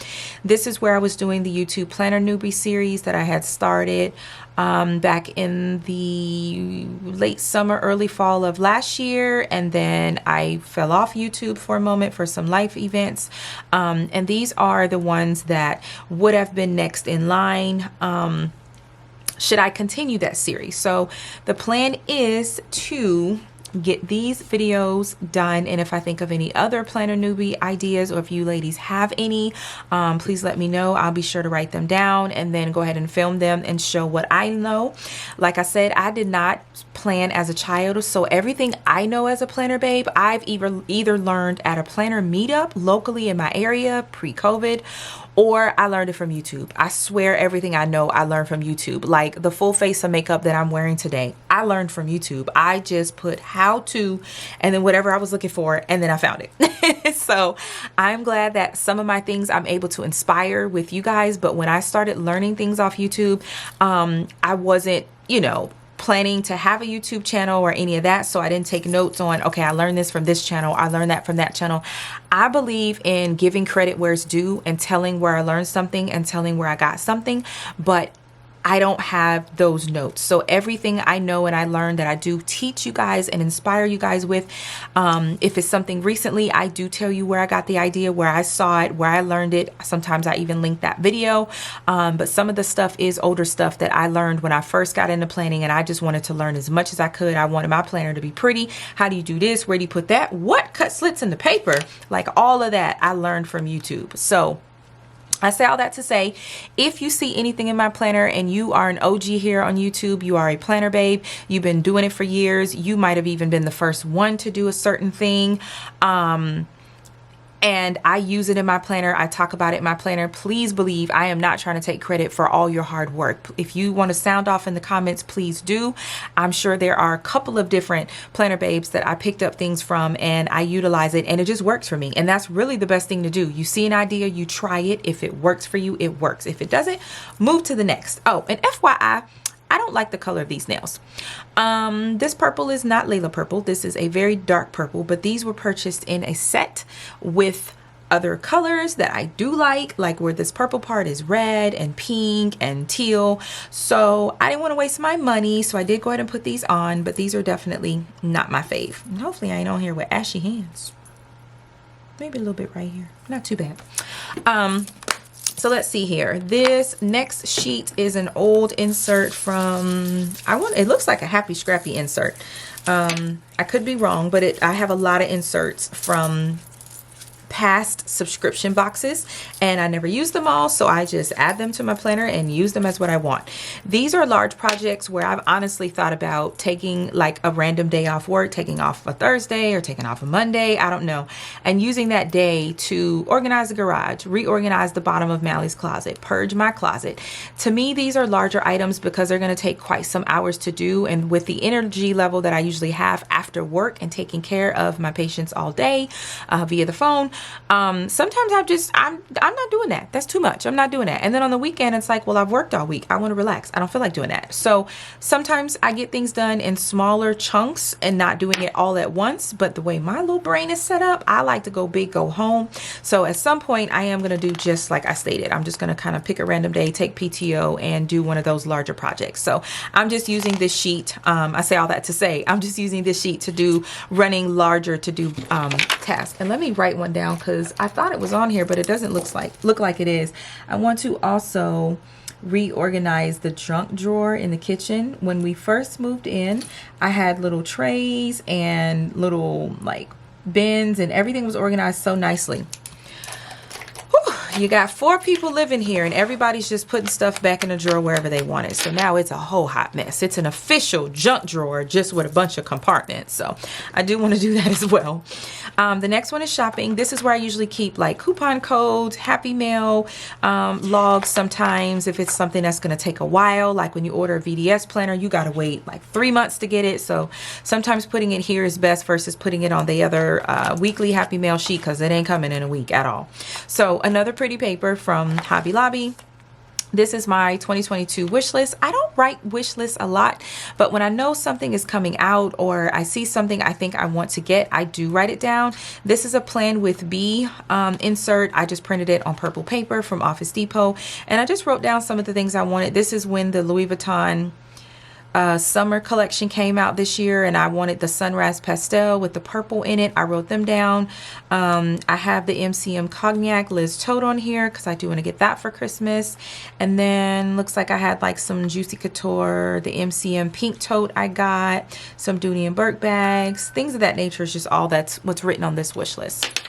This is where I was doing the YouTube Planner Newbie series that I had started back in the late summer, early fall of last year, and then I fell off YouTube for a moment for some life events, and these are the ones that would have been next in line should I continue that series. So the plan is to get these videos done, and if I think of any other planner newbie ideas, or if you ladies have any, please let me know. I'll be sure to write them down and then go ahead and film them and show what I know. Like I said, I did not plan as a child, so everything I know as a planner babe, I've either learned at a planner meetup locally in my area pre-COVID, or I learned it from YouTube. I swear everything I know I learned from YouTube. Like the full face of makeup that I'm wearing today, I learned from YouTube. I just put how to and then whatever I was looking for, and then I found it. So I'm glad that some of my things I'm able to inspire with you guys, but when I started learning things off YouTube, I wasn't, you know, planning to have a YouTube channel or any of that, so I didn't take notes on, okay, I learned this from this channel, I learned that from that channel. I believe in giving credit where it's due and telling where I learned something and telling where I got something, but I don't have those notes. So everything I know and I learned that I do teach you guys and inspire you guys with, if it's something recently, I do tell you where I got the idea, where I saw it, where I learned it. Sometimes I even link that video. But some of the stuff is older stuff that I learned when I first got into planning, and I just wanted to learn as much as I could. I wanted my planner to be pretty. How do you do this? Where do you put that? What cut slits in the paper? Like all of that I learned from YouTube. So I say all that to say, if you see anything in my planner and you are an OG here on YouTube, you are a planner babe, you've been doing it for years, you might have even been the first one to do a certain thing, and I use it in my planner, I talk about it in my planner, please believe I am not trying to take credit for all your hard work. If you want to sound off in the comments, please do. I'm sure there are a couple of different planner babes that I picked up things from and I utilize it and it just works for me. And that's really the best thing to do. You see an idea, you try it. If it works for you, it works. If it doesn't, move to the next. Oh, and FYI, I don't like the color of these nails. This purple is not Laila purple. This is a very dark purple, but these were purchased in a set with other colors that I do like where this purple part is red and pink and teal. So I didn't want to waste my money, so I did go ahead and put these on, but these are definitely not my fave. And hopefully I ain't on here with ashy hands. Maybe a little bit right here. Not too bad. So let's see here. This next sheet is an old insert from, it looks like a Happy Scrappy insert. I could be wrong, but I have a lot of inserts from past subscription boxes and I never use them all, so I just add them to my planner and use them as what I want. These are large projects where I've honestly thought about taking like a random day off work, taking off a Thursday or taking off a Monday, I don't know, and using that day to organize the garage, reorganize the bottom of Mally's closet, purge my closet. To me, these are larger items because they're going to take quite some hours to do, and with the energy level that I usually have after work and taking care of my patients all day via the phone, sometimes I'm not doing that. That's too much. I'm not doing that. And then on the weekend, it's like, well, I've worked all week. I want to relax. I don't feel like doing that. So sometimes I get things done in smaller chunks and not doing it all at once. But the way my little brain is set up, I like to go big, go home. So at some point I am going to do just like I stated. I'm just going to kind of pick a random day, take PTO and do one of those larger projects. So I'm just using this sheet. I say all that to say, I'm just using this sheet to do running larger to do tasks. And let me write one down down because I thought it was on here, but it doesn't look like it is. I want to also reorganize the junk drawer in the kitchen. When we first moved in, I had little trays and little like bins, and everything was organized so nicely. You got 4 people living here and everybody's just putting stuff back in the drawer wherever they want it. So now it's a whole hot mess. It's an official junk drawer just with a bunch of compartments. So I do want to do that as well. The next one is shopping. This is where I usually keep like coupon codes, Happy Mail, logs sometimes if it's something that's going to take a while. Like when you order a VDS planner, you got to wait like 3 months to get it. So sometimes putting it here is best versus putting it on the other weekly Happy Mail sheet because it ain't coming in a week at all. So another pretty paper from Hobby Lobby. This is my 2022 wish list. I don't write wish lists a lot, but when I know something is coming out or I see something I think I want to get, I do write it down. This is a Plan with B insert. I just printed it on purple paper from Office Depot, and I just wrote down some of the things I wanted. This is when the Louis Vuitton summer collection came out this year, and I wanted the Sunrise Pastel with the purple in it. I wrote them down. I have the MCM Cognac Liz tote on here because I do want to get that for Christmas. And then looks like I had like some Juicy Couture, the MCM pink tote I got, some Dooney and Burke bags, things of that nature is just all that's what's written on this wish list.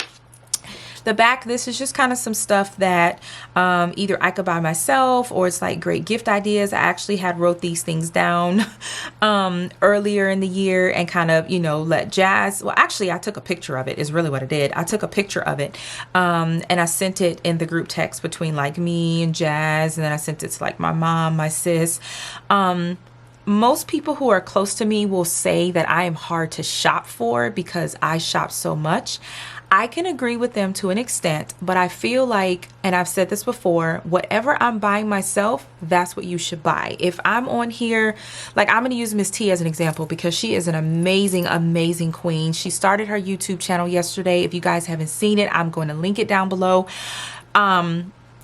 The back, this is just kind of some stuff that either I could buy myself or it's like great gift ideas. I actually had wrote these things down earlier in the year and kind of, you know, let Jazz, well, actually I took a picture of it is really what I did. I took a picture of it and I sent it in the group text between like me and Jazz, and then I sent it to like my mom, my sis. Most people who are close to me will say that I am hard to shop for because I shop so much. I can agree with them to an extent, but I feel like, and I've said this before, whatever I'm buying myself, that's what you should buy. If I'm on here, like I'm going to use Miss T as an example because she is an amazing, amazing queen. She started her YouTube channel yesterday. If you guys haven't seen it, I'm going to link it down below.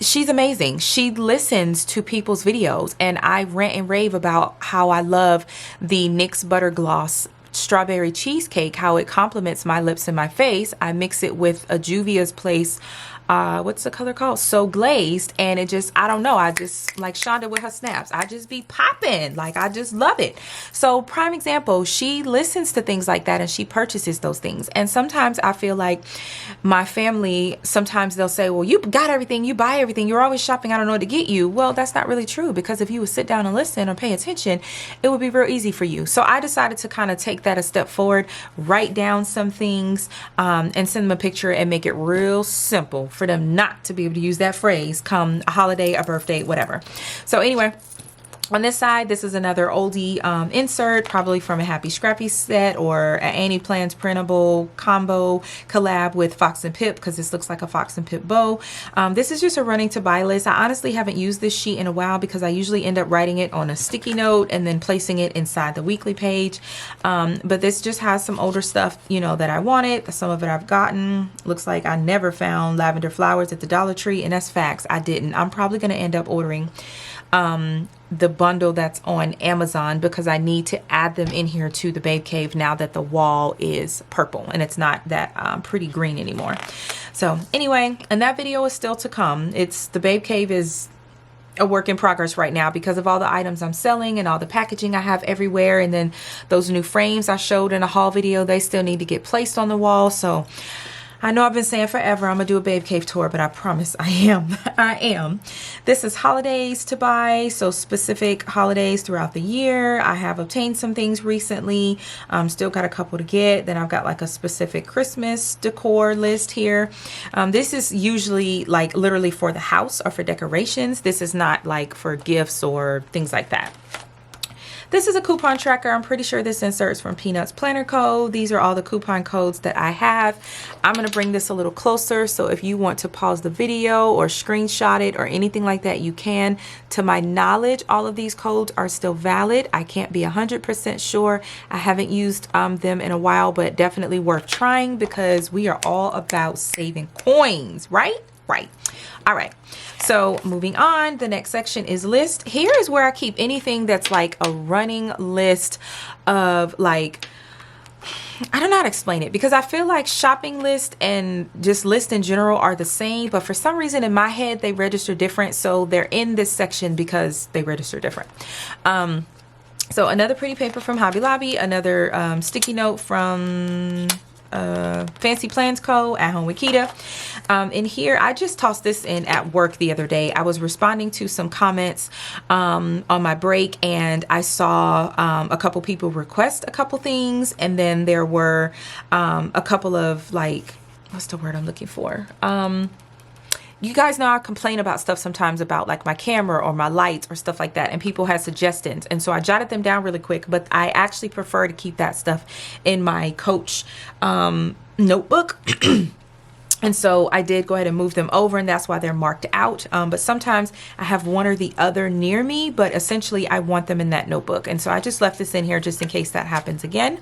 She's amazing. She listens to people's videos, and I rant and rave about how I love the NYX Butter Gloss strawberry cheesecake, how it complements my lips and my face. I mix it with a Juvia's Place, what's the color called? So Glazed, and it just, I don't know, I just like Shonda with her snaps. I just be popping, like I just love it. So prime example, she listens to things like that and she purchases those things. And sometimes I feel like my family, sometimes they'll say, well, you got everything, you buy everything, you're always shopping, I don't know what to get you. Well, that's not really true, because if you would sit down and listen or pay attention, it would be real easy for you. So I decided to kind of take that a step forward, write down some things and send them a picture and make it real simple for them not to be able to use that phrase come a holiday, a birthday, whatever. So anyway, on this side, this is another oldie insert, probably from a Happy Scrappy set or an Annie Plans printable combo collab with Fox and Pip, because this looks like a Fox and Pip bow. This is just a running to buy list. I honestly haven't used this sheet in a while because I usually end up writing it on a sticky note and then placing it inside the weekly page. But this just has some older stuff, you know, that I wanted. Some of it I've gotten. Looks like I never found lavender flowers at the Dollar Tree, and that's facts. I didn't. I'm probably going to end up ordering the bundle that's on Amazon because I need to add them in here to the Babe Cave now that the wall is purple and it's not that pretty green anymore. So anyway, and that video is still to come. It's the Babe Cave is a work in progress right now because of all the items I'm selling and all the packaging I have everywhere, and then those new frames I showed in a haul video, they still need to get placed on the wall. So I know I've been saying forever I'm gonna do a Babe Cave tour, but I promise I am. I am. This is holidays to buy, so specific holidays throughout the year. I have obtained some things recently. Still got a couple to get. Then I've got like a specific Christmas decor list here. This is usually like literally for the house or for decorations. This is not like for gifts or things like that. This is a coupon tracker. I'm pretty sure this inserts from Peanuts Planner Code. These are all the coupon codes that I have. I'm going to bring this a little closer, so if you want to pause the video or screenshot it or anything like that, you can. To my knowledge, all of these codes are still valid. I can't be 100% sure. I haven't used them in a while, but definitely worth trying because we are all about saving coins, right? Right. All right. So moving on, the next section is list. Here is where I keep anything that's like a running list of like I don't know how to explain it, because I feel like shopping list and just list in general are the same, but for some reason in my head they register different, so they're in this section because they register different. So another pretty paper from Hobby Lobby, another sticky note from Fancy Plans Co. At Home with Keita. In here, I just tossed this in at work the other day. I was responding to some comments on my break, and I saw a couple people request a couple things, and then there were a couple of, like, what's the word I'm looking for? You guys know I complain about stuff sometimes about like my camera or my lights or stuff like that, and people had suggestions, and so I jotted them down really quick, but I actually prefer to keep that stuff in my Coach notebook. And so I did go ahead and move them over, and that's why they're marked out. But sometimes I have one or the other near me, but essentially I want them in that notebook. And so I just left this in here just in case that happens again.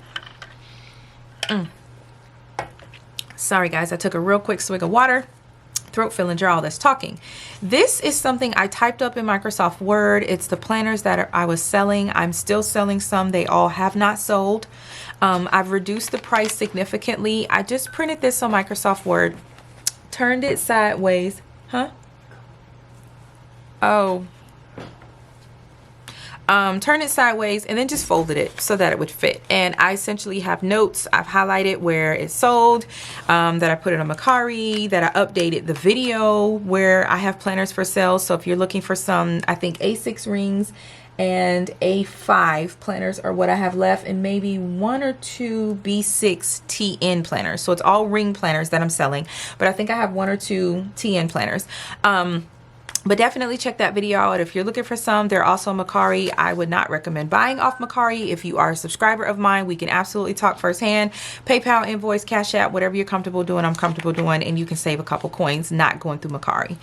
Sorry guys, I took a real quick swig of water. Throat feeling dry, all this talking. This is something I typed up in Microsoft Word. It's the planners that I was selling. I'm still selling some. They all have not sold. I've reduced the price significantly. I just printed this on Microsoft Word, turned it sideways. Turn it sideways and then just folded it so that it would fit. And I essentially have notes. I've highlighted where it's sold, that I put it on Mercari, that I updated the video where I have planners for sale. So if you're looking for some, I think A6 rings and A5 planners are what I have left, and maybe 1 or 2 B6 TN planners. So it's all ring planners that I'm selling, but I think I have 1 or 2 TN planners. But definitely check that video out if you're looking for some. They're also Mercari. I would not recommend buying off Mercari. If you are a subscriber of mine, we can absolutely talk firsthand. PayPal, invoice, Cash App, whatever you're comfortable doing, I'm comfortable doing, and you can save a couple coins not going through Mercari.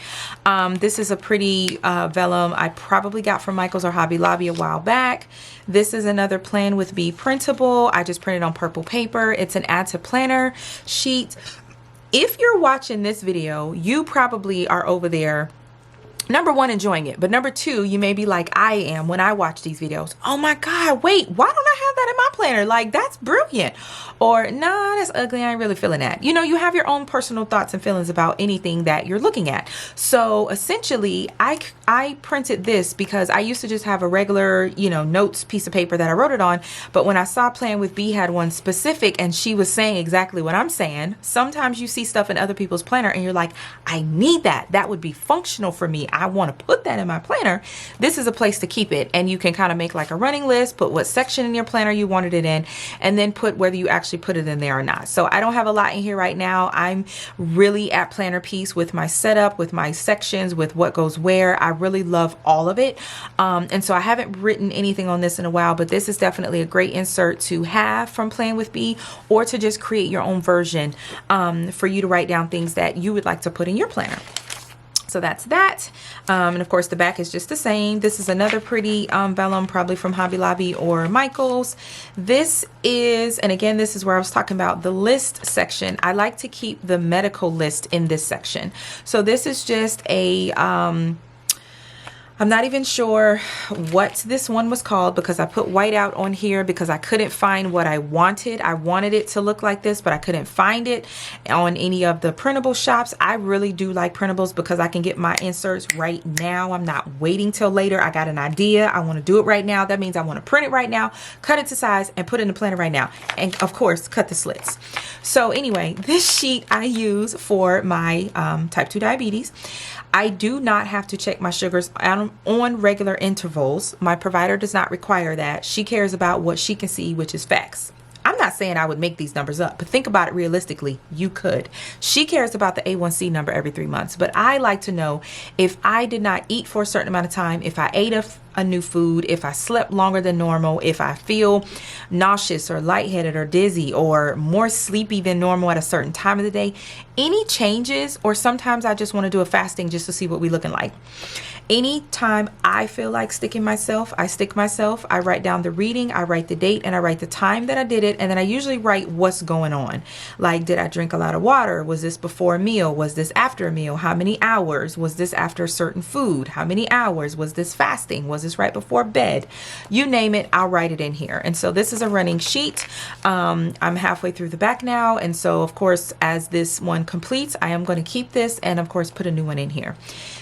This is a pretty vellum I probably got from Michael's or Hobby Lobby a while back. This is another Plan with B printable. I just printed on purple paper. It's an add to planner sheet. If you're watching this video, you probably are over there, number one, enjoying it, but number two, you may be like I am when I watch these videos. Oh my God, wait, why don't I have that in my planner? Like, that's brilliant. Or, nah, that's ugly, I ain't really feeling that. You know, you have your own personal thoughts and feelings about anything that you're looking at. So essentially, I printed this because I used to just have a regular, you know, notes piece of paper that I wrote it on. But when I saw Plan with B had one specific and she was saying exactly what I'm saying, sometimes you see stuff in other people's planner and you're like, I need that. That would be functional for me. I want to put that in my planner. This is a place to keep it, and you can kind of make like a running list, put what section in your planner you wanted it in, and then put whether you actually put it in there or not. So I don't have a lot in here right now. I'm really at planner piece with my setup, with my sections, with what goes where. I really love all of it. And so I haven't written anything on this in a while, but this is definitely a great insert to have from Plan with B, or to just create your own version for you to write down things that you would like to put in your planner. So that's that. And of course the back is just the same. This is another pretty vellum, probably from Hobby Lobby or Michael's. This is, and again, this is where I was talking about the list section. I like to keep the medical list in this section. So this is just a I'm not even sure what this one was called, because I put white out on here because I couldn't find what I wanted. I wanted it to look like this, but I couldn't find it on any of the printable shops. I really do like printables because I can get my inserts right now. I'm not waiting till later. I got an idea. I want to do it right now. That means I want to print it right now, cut it to size, and put it in the planner right now. And of course, cut the slits. So anyway, this sheet I use for my type 2 diabetes. I do not have to check my sugars on regular intervals. My provider does not require that. She cares about what she can see, which is facts. I'm not saying I would make these numbers up, but think about it realistically. You could. She cares about the A1C number every 3 months, but I like to know if I did not eat for a certain amount of time, if I ate a new food, if I slept longer than normal, if I feel nauseous or lightheaded or dizzy or more sleepy than normal at a certain time of the day, any changes, or sometimes I just want to do a fasting just to see what we're looking like. Anytime I feel like sticking myself, I stick myself. I write down the reading, I write the date, and I write the time that I did it. And then I usually write what's going on. Like, did I drink a lot of water? Was this before a meal? Was this after a meal? How many hours? Was this after a certain food? How many hours? Was this fasting? Was this right before bed? You name it, I'll write it in here. And so this is a running sheet. I'm halfway through the back now. And so, of course, as this one completes, I am going to keep this and, of course, put a new one in here.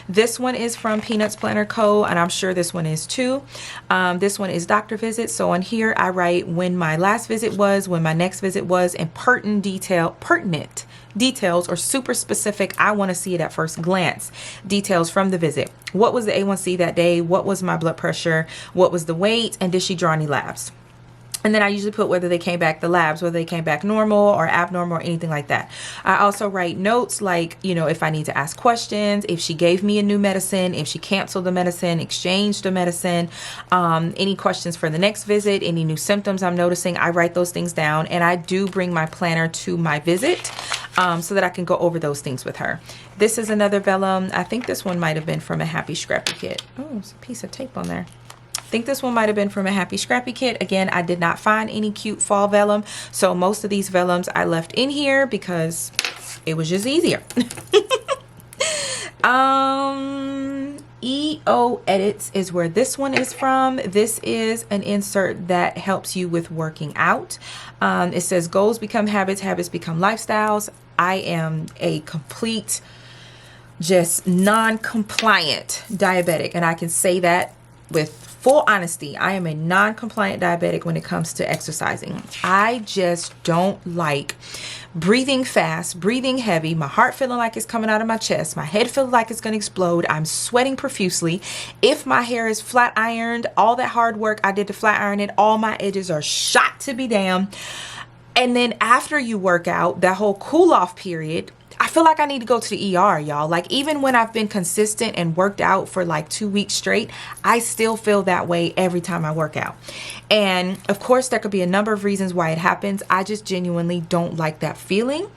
This one is from Peanuts Planner Co. and I'm sure this one is too. This one is doctor visit. So on here I write when my last visit was, when my next visit was, and pertinent details or super specific, I want to see it at first glance, details from the visit. What was the A1C that day? What was my blood pressure? What was the weight? And did she draw any labs? And then I usually put whether they came back, the labs, whether they came back normal or abnormal or anything like that. I also write notes like, you know, if I need to ask questions, if she gave me a new medicine, if she canceled the medicine, exchanged the medicine, any questions for the next visit, any new symptoms I'm noticing, I write those things down. And I do bring my planner to my visit so that I can go over those things with her. This is another vellum. I think this one might have been from a Happy Scrappy kit. Oh, there's a piece of tape on there. I think this one might have been from a Happy Scrappy kit. Again, I did not find any cute fall vellum. So most of these vellums I left in here because it was just easier. EO Edits is where this one is from. This is an insert that helps you with working out. It says goals become habits, habits become lifestyles. I am a complete, just non-compliant diabetic, and I can say that with full honesty. I am a non-compliant diabetic when it comes to exercising. I just don't like breathing fast, breathing heavy, my heart feeling like it's coming out of my chest, my head feeling like it's going to explode, I'm sweating profusely. If my hair is flat ironed, all that hard work I did to flat iron it, all my edges are shot to be damn. And then after you work out, that whole cool off period, I feel like I need to go to the ER, y'all. Like, even when I've been consistent and worked out for like 2 weeks straight, I still feel that way every time I work out. And of course, there could be a number of reasons why it happens. I just genuinely don't like that feeling.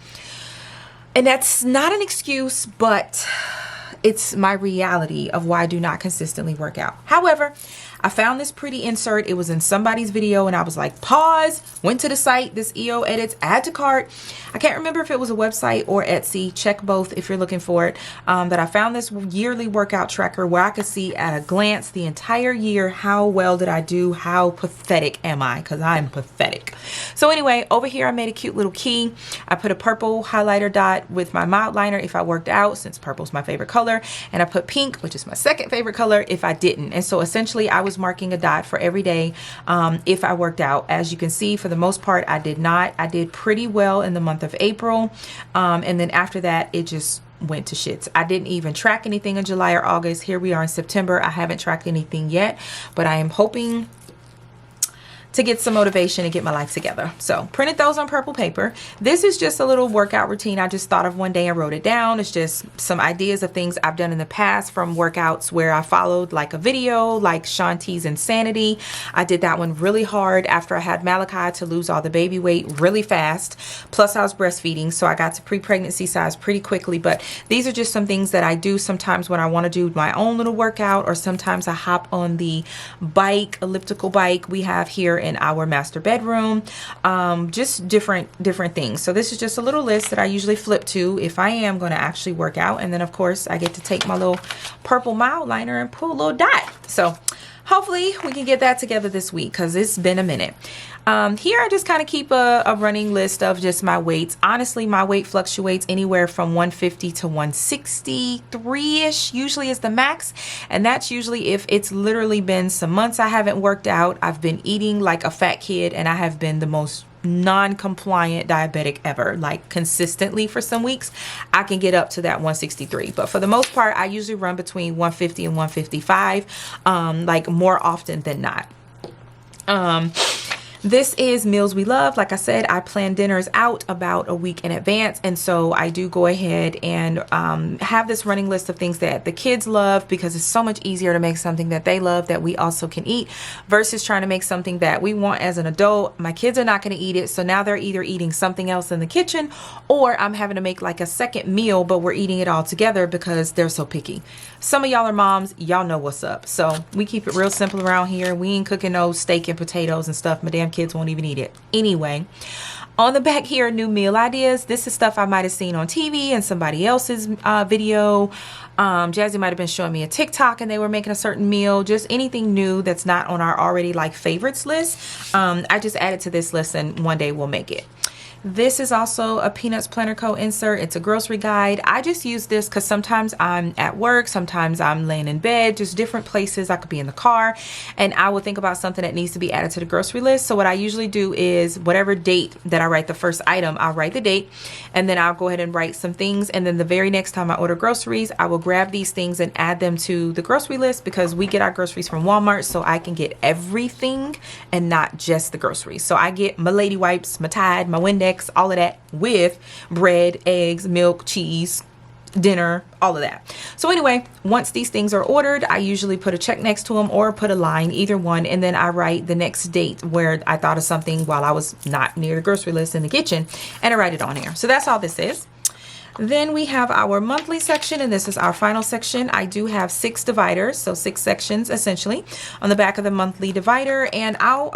And that's not an excuse, but it's my reality of why I do not consistently work out. However, I found this pretty insert. It was in somebody's video and I was like, pause, went to the site, this EO Edits, add to cart. I can't remember if it was a website or Etsy. Check both if you're looking for it. That I found this yearly workout tracker where I could see at a glance the entire year, how well did I do? How pathetic am I? Because I'm pathetic. So anyway, over here I made a cute little key. I put a purple highlighter dot with my mild liner if I worked out, since purple's my favorite color. And I put pink, which is my second favorite color, if I didn't. And so essentially I was marking a dot for every day if I worked out. As you can see, for the most part, I did not. I did pretty well in the month of April. And then after that, it just went to shits. I didn't even track anything in July or August. Here we are in September. I haven't tracked anything yet, but I am hoping to get some motivation and get my life together. So printed those on purple paper. This is just a little workout routine I just thought of one day and wrote it down. It's just some ideas of things I've done in the past from workouts where I followed like a video like Shanti's Insanity. I did that one really hard after I had Malachi to lose all the baby weight really fast. Plus I was breastfeeding, so I got to pre-pregnancy size pretty quickly. But these are just some things that I do sometimes when I want to do my own little workout, or sometimes I hop on the bike, elliptical bike we have here in our master bedroom. Just different things. So this is just a little list that I usually flip to if I am going to actually work out. And then of course I get to take my little purple mild liner and pull a little dot. So hopefully we can get that together this week because it's been a minute. Here I just kind of keep a running list of just my weights. Honestly, my weight fluctuates anywhere from 150 to 163-ish usually is the max. And that's usually if it's literally been some months I haven't worked out. I've been eating like a fat kid and I have been the most non-compliant diabetic ever. Like consistently for some weeks I can get up to that 163, but for the most part I usually run between 150 and 155 like more often than not. This is Meals We Love. Like I said, I plan dinners out about a week in advance, and so I do go ahead and have this running list of things that the kids love, because it's so much easier to make something that they love that we also can eat versus trying to make something that we want as an adult. My kids are not going to eat it, so now they're either eating something else in the kitchen, or I'm having to make like a second meal, but we're eating it all together because they're so picky. Some of y'all are moms, y'all know what's up. So we keep it real simple around here. We ain't cooking no steak and potatoes and stuff. My damn kids won't even eat it. Anyway, on the back here, new meal ideas. This is stuff I might have seen on TV and somebody else's video. Jazzy might have been showing me a TikTok and they were making a certain meal. Just anything new that's not on our already like favorites list. I just added to this list and one day we'll make it. This is also a Peanuts Planner Co. insert. It's a grocery guide. I just use this because sometimes I'm at work, sometimes I'm laying in bed, just different places. I could be in the car, and I will think about something that needs to be added to the grocery list. So what I usually do is whatever date that I write the first item, I'll write the date, and then I'll go ahead and write some things. And then the very next time I order groceries, I will grab these things and add them to the grocery list, because we get our groceries from Walmart, so I can get everything and not just the groceries. So I get my lady wipes, my Tide, my Windex, all of that, with bread, eggs, milk, cheese, dinner, all of that. So anyway, once these things are ordered, I usually put a check next to them or put a line, either one, and then I write the next date where I thought of something while I was not near the grocery list in the kitchen, and I write it on here. So that's all this is. Then we have our monthly section, and this is our final section. I do have 6 dividers, so 6 sections essentially on the back of the monthly divider, and I'll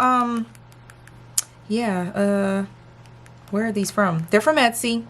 where are these from? They're from Etsy.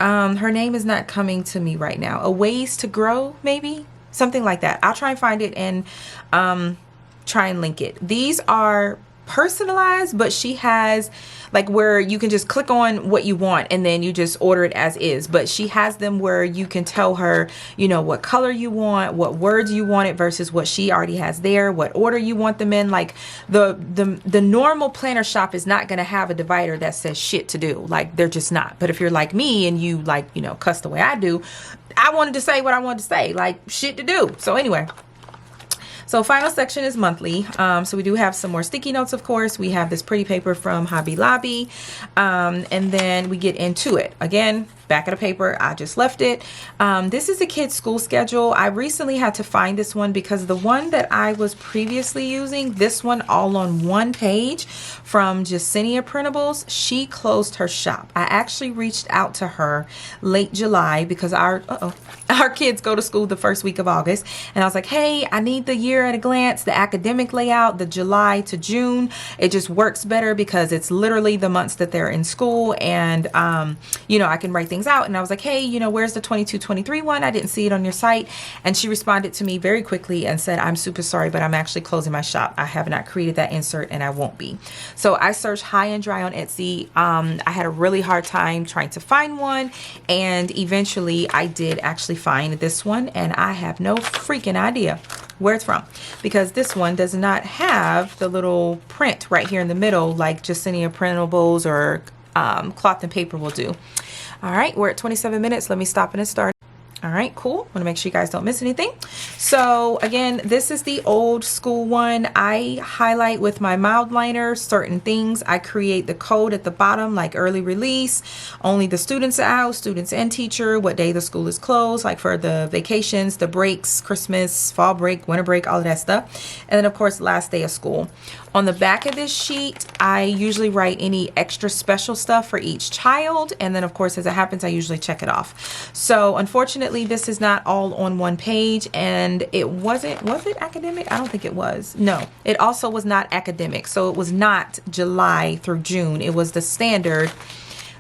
Her name is not coming to me right now. A Ways to Grow, maybe? Something like that. I'll try and find it and try and link it. These are personalized, but she has like where you can just click on what you want and then you just order it as is. But she has them where you can tell her, you know, what color you want, what words you want it versus what she already has there, what order you want them in. Like the normal planner shop is not going to have a divider that says shit to do. Like, they're just not. But if you're like me and you like, you know, cuss the way I do, I wanted to say what I wanted to say, like shit to do. So anyway, so final section is monthly. So we do have some more sticky notes, of course. We have this pretty paper from Hobby Lobby. And then we get into it. Again, back of the paper, I just left it. This is a kid's school schedule. I recently had to find this one because the one that I was previously using, this one all on one page from Jacinia Printables, she closed her shop. I actually reached out to her late July because our kids go to school the first week of August. And I was like, hey, I need the year at a glance, the academic layout, the July to June. It just works better because it's literally the months that they're in school. And, you know, I can write things out. And I was like, hey, you know, where's the 22-23 one? I didn't see it on your site. And she responded to me very quickly and said, I'm super sorry, but I'm actually closing my shop. I have not created that insert and I won't be. So I searched high and dry on Etsy. I had a really hard time trying to find one. And eventually I did actually find this one. And I have no freaking idea where it's from, because this one does not have the little print right here in the middle like Jacinia Printables or Cloth and Paper will do. All right, we're at 27 minutes. Let me stop and start. All right, cool. Want to make sure you guys don't miss anything. So again, this is the old school one. I highlight with my mild liner certain things. I create the code at the bottom, like early release, only the students are out, students and teacher, what day the school is closed, like for the vacations, the breaks, Christmas, fall break, winter break, all of that stuff. And then of course, last day of school. On the back of this sheet, I usually write any extra special stuff for each child. And then of course, as it happens, I usually check it off. So unfortunately, this is not all on one page, and it wasn't, was it academic? I don't think it was. No, it also was not academic. So it was not July through June. It was the standard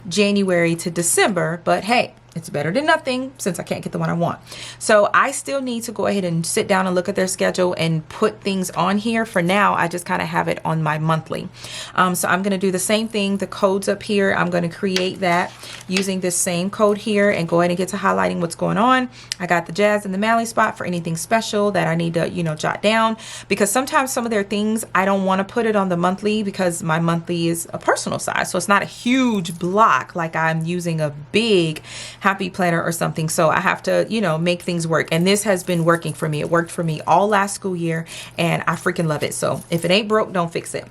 January to December, but hey, it's better than nothing since I can't get the one I want. So I still need to go ahead and sit down and look at their schedule and put things on here. For now, I just kind of have it on my monthly. So I'm going to do the same thing. The code's up here. I'm going to create that using this same code here and go ahead and get to highlighting what's going on. I got the Jazz and the Mally spot for anything special that I need to, you know, jot down, because sometimes some of their things I don't want to put it on the monthly because my monthly is a personal size. So it's not a huge block like I'm using a big Happy Planner or something. So I have to, you know, make things work. And this has been working for me. It worked for me all last school year and I freaking love it. So if it ain't broke, don't fix it.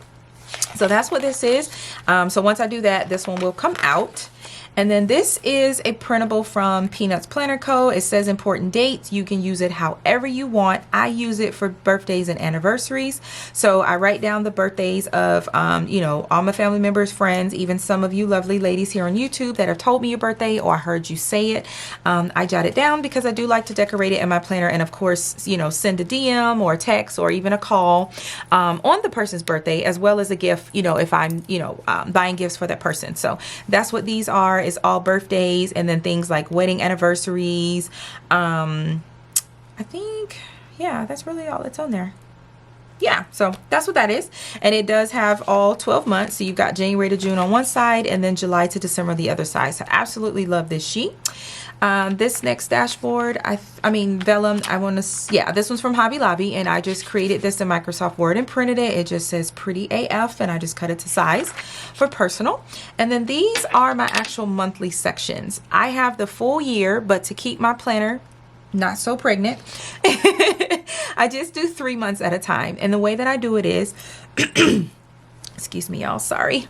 So that's what this is. So once I do that, this one will come out. And then this is a printable from Peanuts Planner Co. It says important dates. You can use it however you want. I use it for birthdays and anniversaries. So I write down the birthdays of, you know, all my family members, friends, even some of you lovely ladies here on YouTube that have told me your birthday or I heard you say it. I jot it down because I do like to decorate it in my planner, and of course, you know, send a DM or a text or even a call on the person's birthday, as well as a gift, you know, if I'm, you know, buying gifts for that person. So that's what these are. Is all birthdays, and then things like wedding anniversaries. I think, yeah, that's really all that's on there. Yeah, so that's what that is. And it does have all 12 months. So you've got January to June on one side and then July to December on the other side. So I absolutely love this sheet. This next dashboard, I mean vellum, yeah, this one's from Hobby Lobby, and I just created this in Microsoft Word and printed it. It just says pretty AF, and I just cut it to size for personal. And then these are my actual monthly sections. I have the full year, but to keep my planner not so pregnant, I just do 3 months at a time. And the way that I do it is, excuse me, y'all, sorry.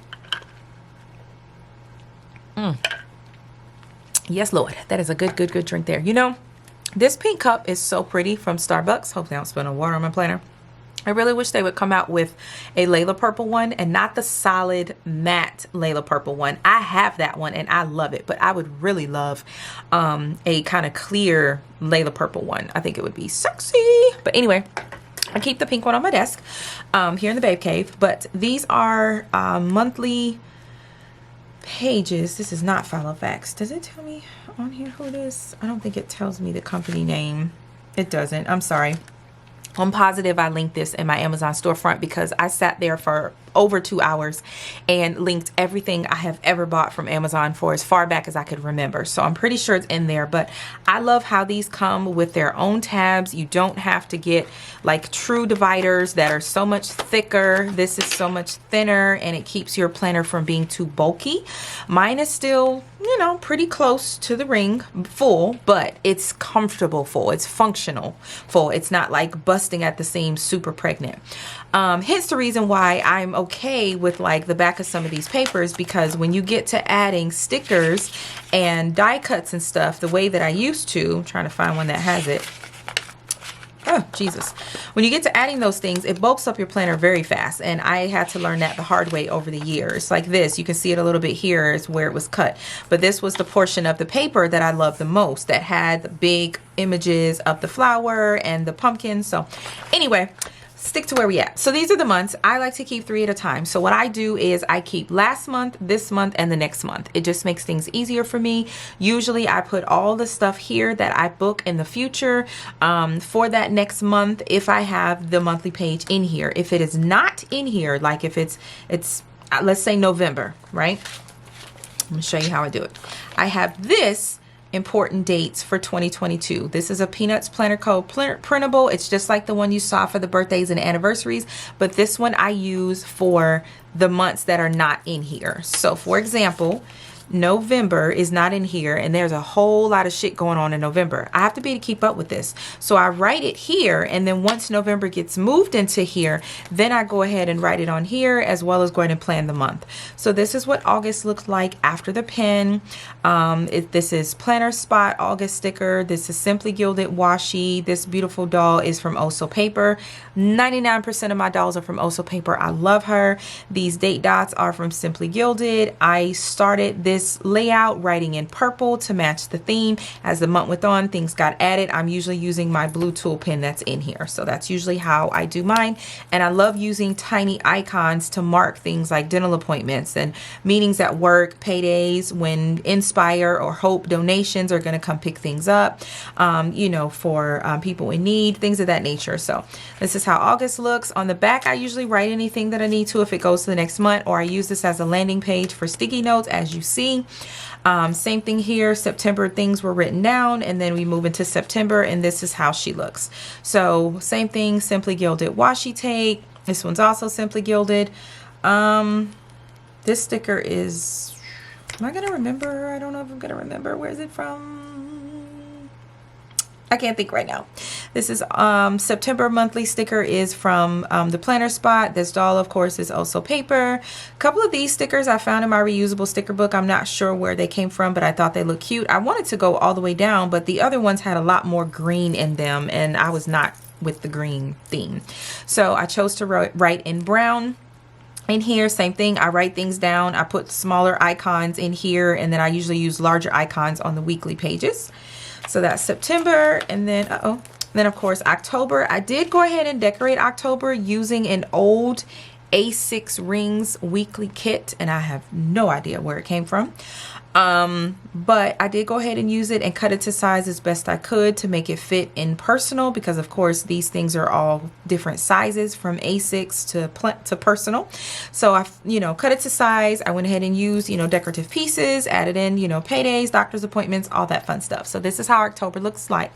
Yes, Lord, that is a good drink there. You know, this pink cup is so pretty from Starbucks. Hopefully I don't spill no water on my planner. I really wish they would come out with a Laila purple one, and not the solid matte Laila purple one. I have that one and I love it, but I would really love a kind of clear Laila purple one. I think it would be sexy. But anyway, I keep the pink one on my desk here in the Babe Cave. But these are monthly pages. This is not Filofax. Does it tell me on here who it is? I don't think it tells me the company name. It doesn't. I'm sorry. I'm positive I linked this in my Amazon storefront because I sat there for over 2 hours and linked everything I have ever bought from Amazon for as far back as I could remember. So I'm pretty sure it's in there, but I love how these come with their own tabs. You don't have to get like true dividers that are so much thicker. This is so much thinner, and it keeps your planner from being too bulky. Mine is still, you know, pretty close to the ring full, but it's comfortable full. It's functional full. It's not like busting at the seams, super pregnant. Hence the reason why I'm okay with like the back of some of these papers, because when you get to adding stickers and die cuts and stuff the way that I used to, I'm trying to find one that has it. Oh, Jesus. When you get to adding those things, it bulks up your planner very fast. And I had to learn that the hard way over the years. Like this, you can see it a little bit here is where it was cut. But this was the portion of the paper that I loved the most, that had the big images of the flower and the pumpkin. So anyway, stick to where we at. So these are the months. I like to keep 3 at a time. So what I do is I keep last month, this month, and the next month. It just makes things easier for me. Usually I put all the stuff here that I book in the future for that next month if I have the monthly page in here. If it is not in here, like if it's let's say November, right? I'm gonna show you how I do it. I have this important dates for 2022. This is a Peanuts Planner Co. printable. It's just like the one you saw for the birthdays and anniversaries, but this one I use for the months that are not in here. So for example, November is not in here, and there's a whole lot of shit going on in November. I have to be to keep up with this. So I write it here, and then once November gets moved into here, then I go ahead and write it on here, as well as go ahead and plan the month. So this is what August looks like after the pen. This is Planner Spot August sticker. This is Simply Gilded washi. This beautiful doll is from Oso Paper. 99% of my dolls are from Oso Paper. I love her. These date dots are from Simply Gilded. I started this layout writing in purple to match the theme. As the month went on, things got added. I'm usually using my blue tool pen that's in here. So that's usually how I do mine. And I love using tiny icons to mark things like dental appointments and meetings at work, paydays, when Inspire or Hope donations are going to come pick things up, you know, for people in need, things of that nature. So this is how August looks. On the back, I usually write anything that I need to if it goes to the next month, or I use this as a landing page for sticky notes, as you see. Same thing here. September things were written down, and then we move into September, and this is how she looks. So same thing, Simply Gilded washi tape. This one's also Simply Gilded. This sticker is, am I gonna remember? I don't know if I'm gonna remember. Where is it from? I can't think right now. This is September monthly sticker is from the planner spot. This doll, of course, is also paper. A couple of these stickers I found in my reusable sticker book. I'm not sure where they came from, but I thought they looked cute. I wanted to go all the way down, but the other ones had a lot more green in them, and I was not with the green theme. So I chose to write in brown. In here, same thing. I write things down. I put smaller icons in here, and then I usually use larger icons on the weekly pages. So that's September, and then then of course October. I did go ahead and decorate October using an old A6 rings weekly kit, and I have no idea where it came from. But I did go ahead and use it and cut it to size as best I could to make it fit in personal, because of course these things are all different sizes from A6 to personal. So I, cut it to size. I went ahead and used, decorative pieces, added in, paydays, doctor's appointments, all that fun stuff. So this is how October looks like.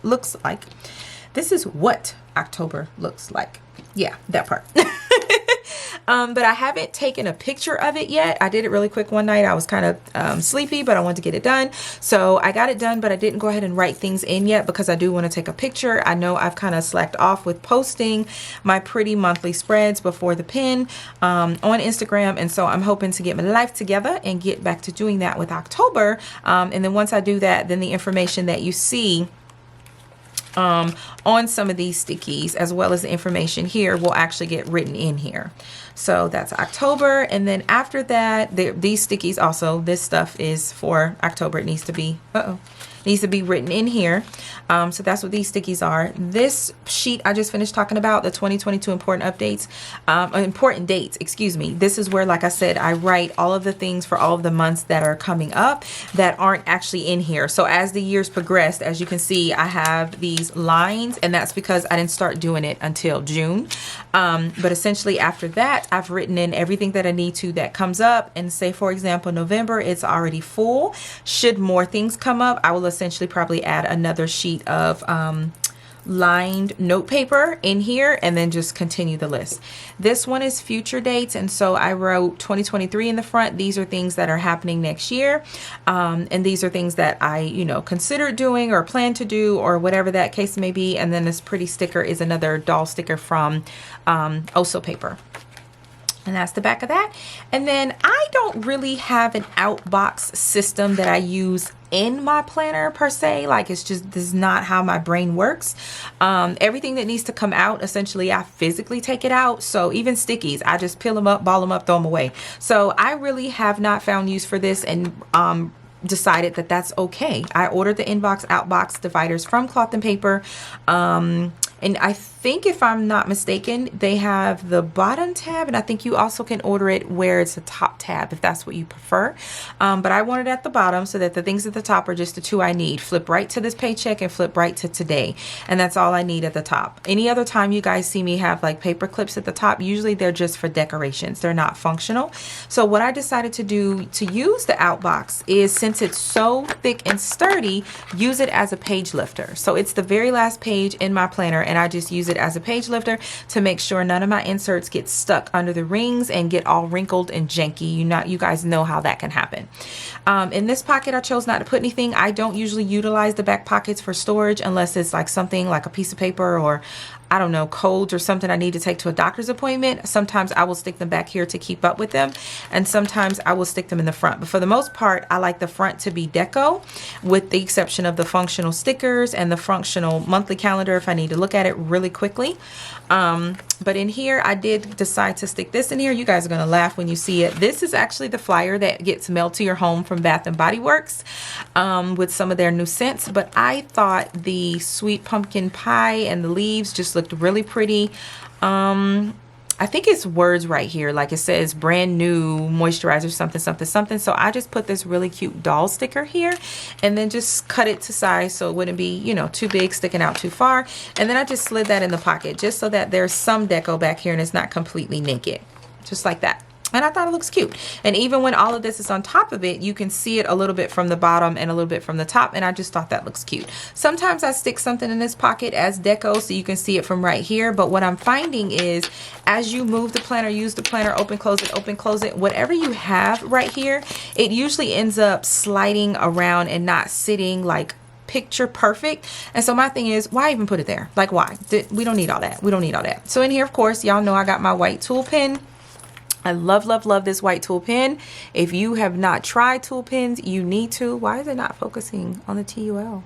This is what October looks like. Yeah, that part. But I haven't taken a picture of it yet. I did it really quick one night. I was kind of sleepy, but I wanted to get it done. So I got it done, but I didn't go ahead and write things in yet because I do want to take a picture. I know I've kind of slacked off with posting my pretty monthly spreads before the pin on Instagram. And so I'm hoping to get my life together and get back to doing that with October. And then once I do that, then the information that you see on some of these stickies, as well as the information here, will actually get written in here. So that's October. And then after that, these stickies also, this stuff is for October. It needs to be, needs to be written in here. So that's what these stickies are. This sheet I just finished talking about, the 2022 important dates, excuse me. This is where, like I said, I write all of the things for all of the months that are coming up that aren't actually in here. So as the years progressed, as you can see, I have these lines, and that's because I didn't start doing it until June. But essentially after that, I've written in everything that I need to that comes up. And say, for example, November, it's already full. Should more things come up, I will essentially probably add another sheet of lined note paper in here and then just continue the list. This one is future dates, and so I wrote 2023 in the front. These are things that are happening next year, and these are things that I considered doing or plan to do or whatever that case may be. And then this pretty sticker is another doll sticker from Oso paper. And that's the back of that. And then I don't really have an outbox system that I use in my planner per se. Like, it's just, this is not how my brain works. Everything that needs to come out, essentially I physically take it out. So even stickies, I just peel them up, ball them up, throw them away. So I really have not found use for this, and decided that that's okay. I ordered the inbox outbox dividers from Cloth and Paper. And I think, if I'm not mistaken, they have the bottom tab, and I think you also can order it where it's a top tab if that's what you prefer. But I want it at the bottom so that the things at the top are just the two I need. Flip right to this paycheck and flip right to today. And that's all I need at the top. Any other time you guys see me have like paper clips at the top, usually they're just for decorations. They're not functional. So what I decided to do to use the outbox is, since it's so thick and sturdy, use it as a page lifter. So it's the very last page in my planner, and I just use it as a page lifter to make sure none of my inserts get stuck under the rings and get all wrinkled and janky. You guys know how that can happen. In this pocket, I chose not to put anything. I don't usually utilize the back pockets for storage unless it's like something like a piece of paper, or I don't know, codes or something I need to take to a doctor's appointment. Sometimes I will stick them back here to keep up with them, and sometimes I will stick them in the front. But for the most part, I like the front to be deco, with the exception of the functional stickers and the functional monthly calendar if I need to look at it really quickly. But in here, I did decide to stick this in here. You guys are going to laugh when you see it. This is actually the flyer that gets mailed to your home from Bath and Body Works with some of their new scents. But I thought the sweet pumpkin pie and the leaves just looked really pretty. I think it's words right here, like it says brand new moisturizer something something something. So I just put this really cute doll sticker here and then just cut it to size so it wouldn't be, too big, sticking out too far. And then I just slid that in the pocket just so that there's some deco back here and it's not completely naked, just like that. And I thought it looks cute. And even when all of this is on top of it, you can see it a little bit from the bottom and a little bit from the top. And I just thought that looks cute. Sometimes I stick something in this pocket as deco so you can see it from right here. But what I'm finding is, as you move the planner, use the planner, open, close it, whatever you have right here, it usually ends up sliding around and not sitting like picture perfect. And so my thing is, why even put it there? Like, why? We don't need all that. We don't need all that. So in here, of course, y'all know I got my white tool pen. I love, love, love this white tool pen. If you have not tried tool pens, you need to. Why is it not focusing on the TUL?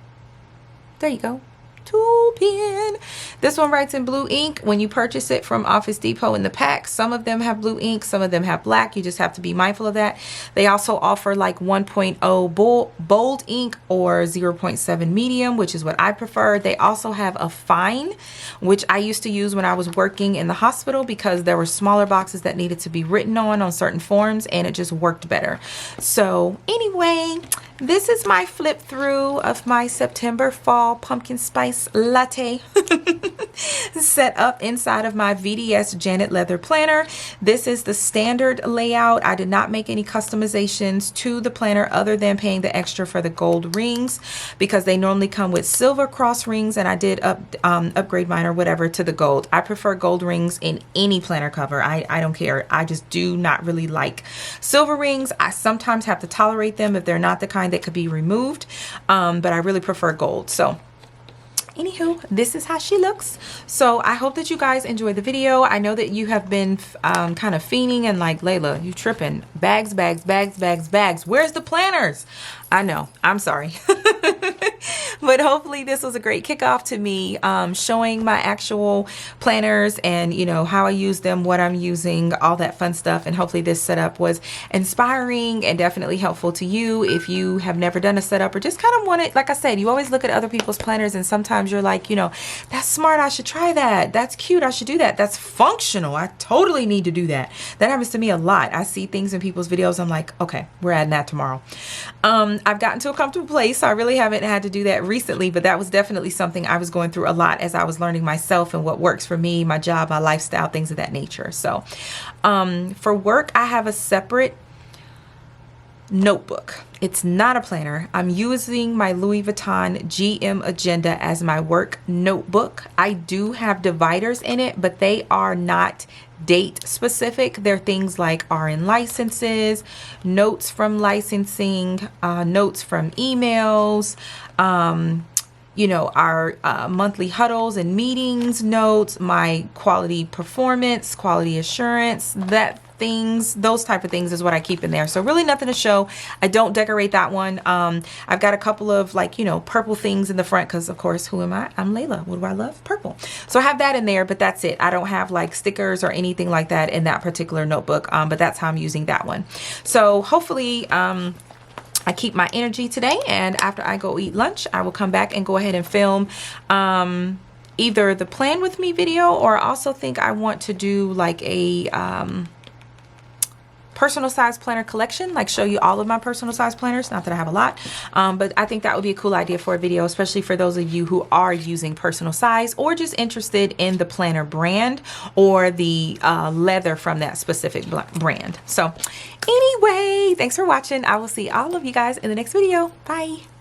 There you go. Tool pen. This one writes in blue ink. When you purchase it from Office Depot in the pack, some of them have blue ink, some of them have black. You just have to be mindful of that. They also offer like 1.0 bold ink or 0.7 medium, which is what I prefer. They also have a fine, which I used to use when I was working in the hospital because there were smaller boxes that needed to be written on certain forms, and it just worked better. So anyway, this is my flip through of my September fall pumpkin spice latte set up inside of my VDS Janet leather planner. This is the standard layout. I did not make any customizations to the planner other than paying the extra for the gold rings because they normally come with silver cross rings, and I did upgrade mine or whatever to the gold. I prefer gold rings in any planner cover. I don't care. I just do not really like silver rings. I sometimes have to tolerate them if they're not the kind that could be removed, but I really prefer gold. So anywho, this is how she looks. So I hope that you guys enjoyed the video. I know that you have been kind of fiending and like, Laila, you tripping. Bags, bags, bags, bags, bags. Where's the planners? I know, I'm sorry. But hopefully this was a great kickoff to me showing my actual planners and, you know, how I use them, what I'm using, all that fun stuff. And hopefully this setup was inspiring and definitely helpful to you if you have never done a setup or just kind of wanted, like I said, you always look at other people's planners and sometimes you're like, you know, that's smart, I should try that. That's cute, I should do that. That's functional, I totally need to do that. That happens to me a lot. I see things in people's videos, I'm like, okay, we're adding that tomorrow. I've gotten to a comfortable place, so I really haven't had to do that recently, but that was definitely something I was going through a lot as I was learning myself and what works for me, my job, my lifestyle, things of that nature. So for work, I have a separate notebook. It's not a planner. I'm using my Louis Vuitton GM agenda as my work notebook. I do have dividers in it, but they are not date specific. They're things like RN licenses, notes from licensing, notes from emails, you know, our monthly huddles and meetings notes, my quality performance, quality assurance, those type of things is what I keep in there. So really nothing to show. I don't decorate that one. I've got a couple of like, you know, purple things in the front because of course, who am I? I'm Laila. What do I love? Purple. So I have that in there, but that's it. I don't have like stickers or anything like that in that particular notebook, but that's how I'm using that one. So hopefully, I keep my energy today, and after I go eat lunch, I will come back and go ahead and film either the plan with me video, or I also think I want to do like a personal size planner collection, like show you all of my personal size planners. Not that I have a lot, but I think that would be a cool idea for a video, especially for those of you who are using personal size or just interested in the planner brand or the leather from that specific brand. So anyway, thanks for watching. I will see all of you guys in the next video. Bye.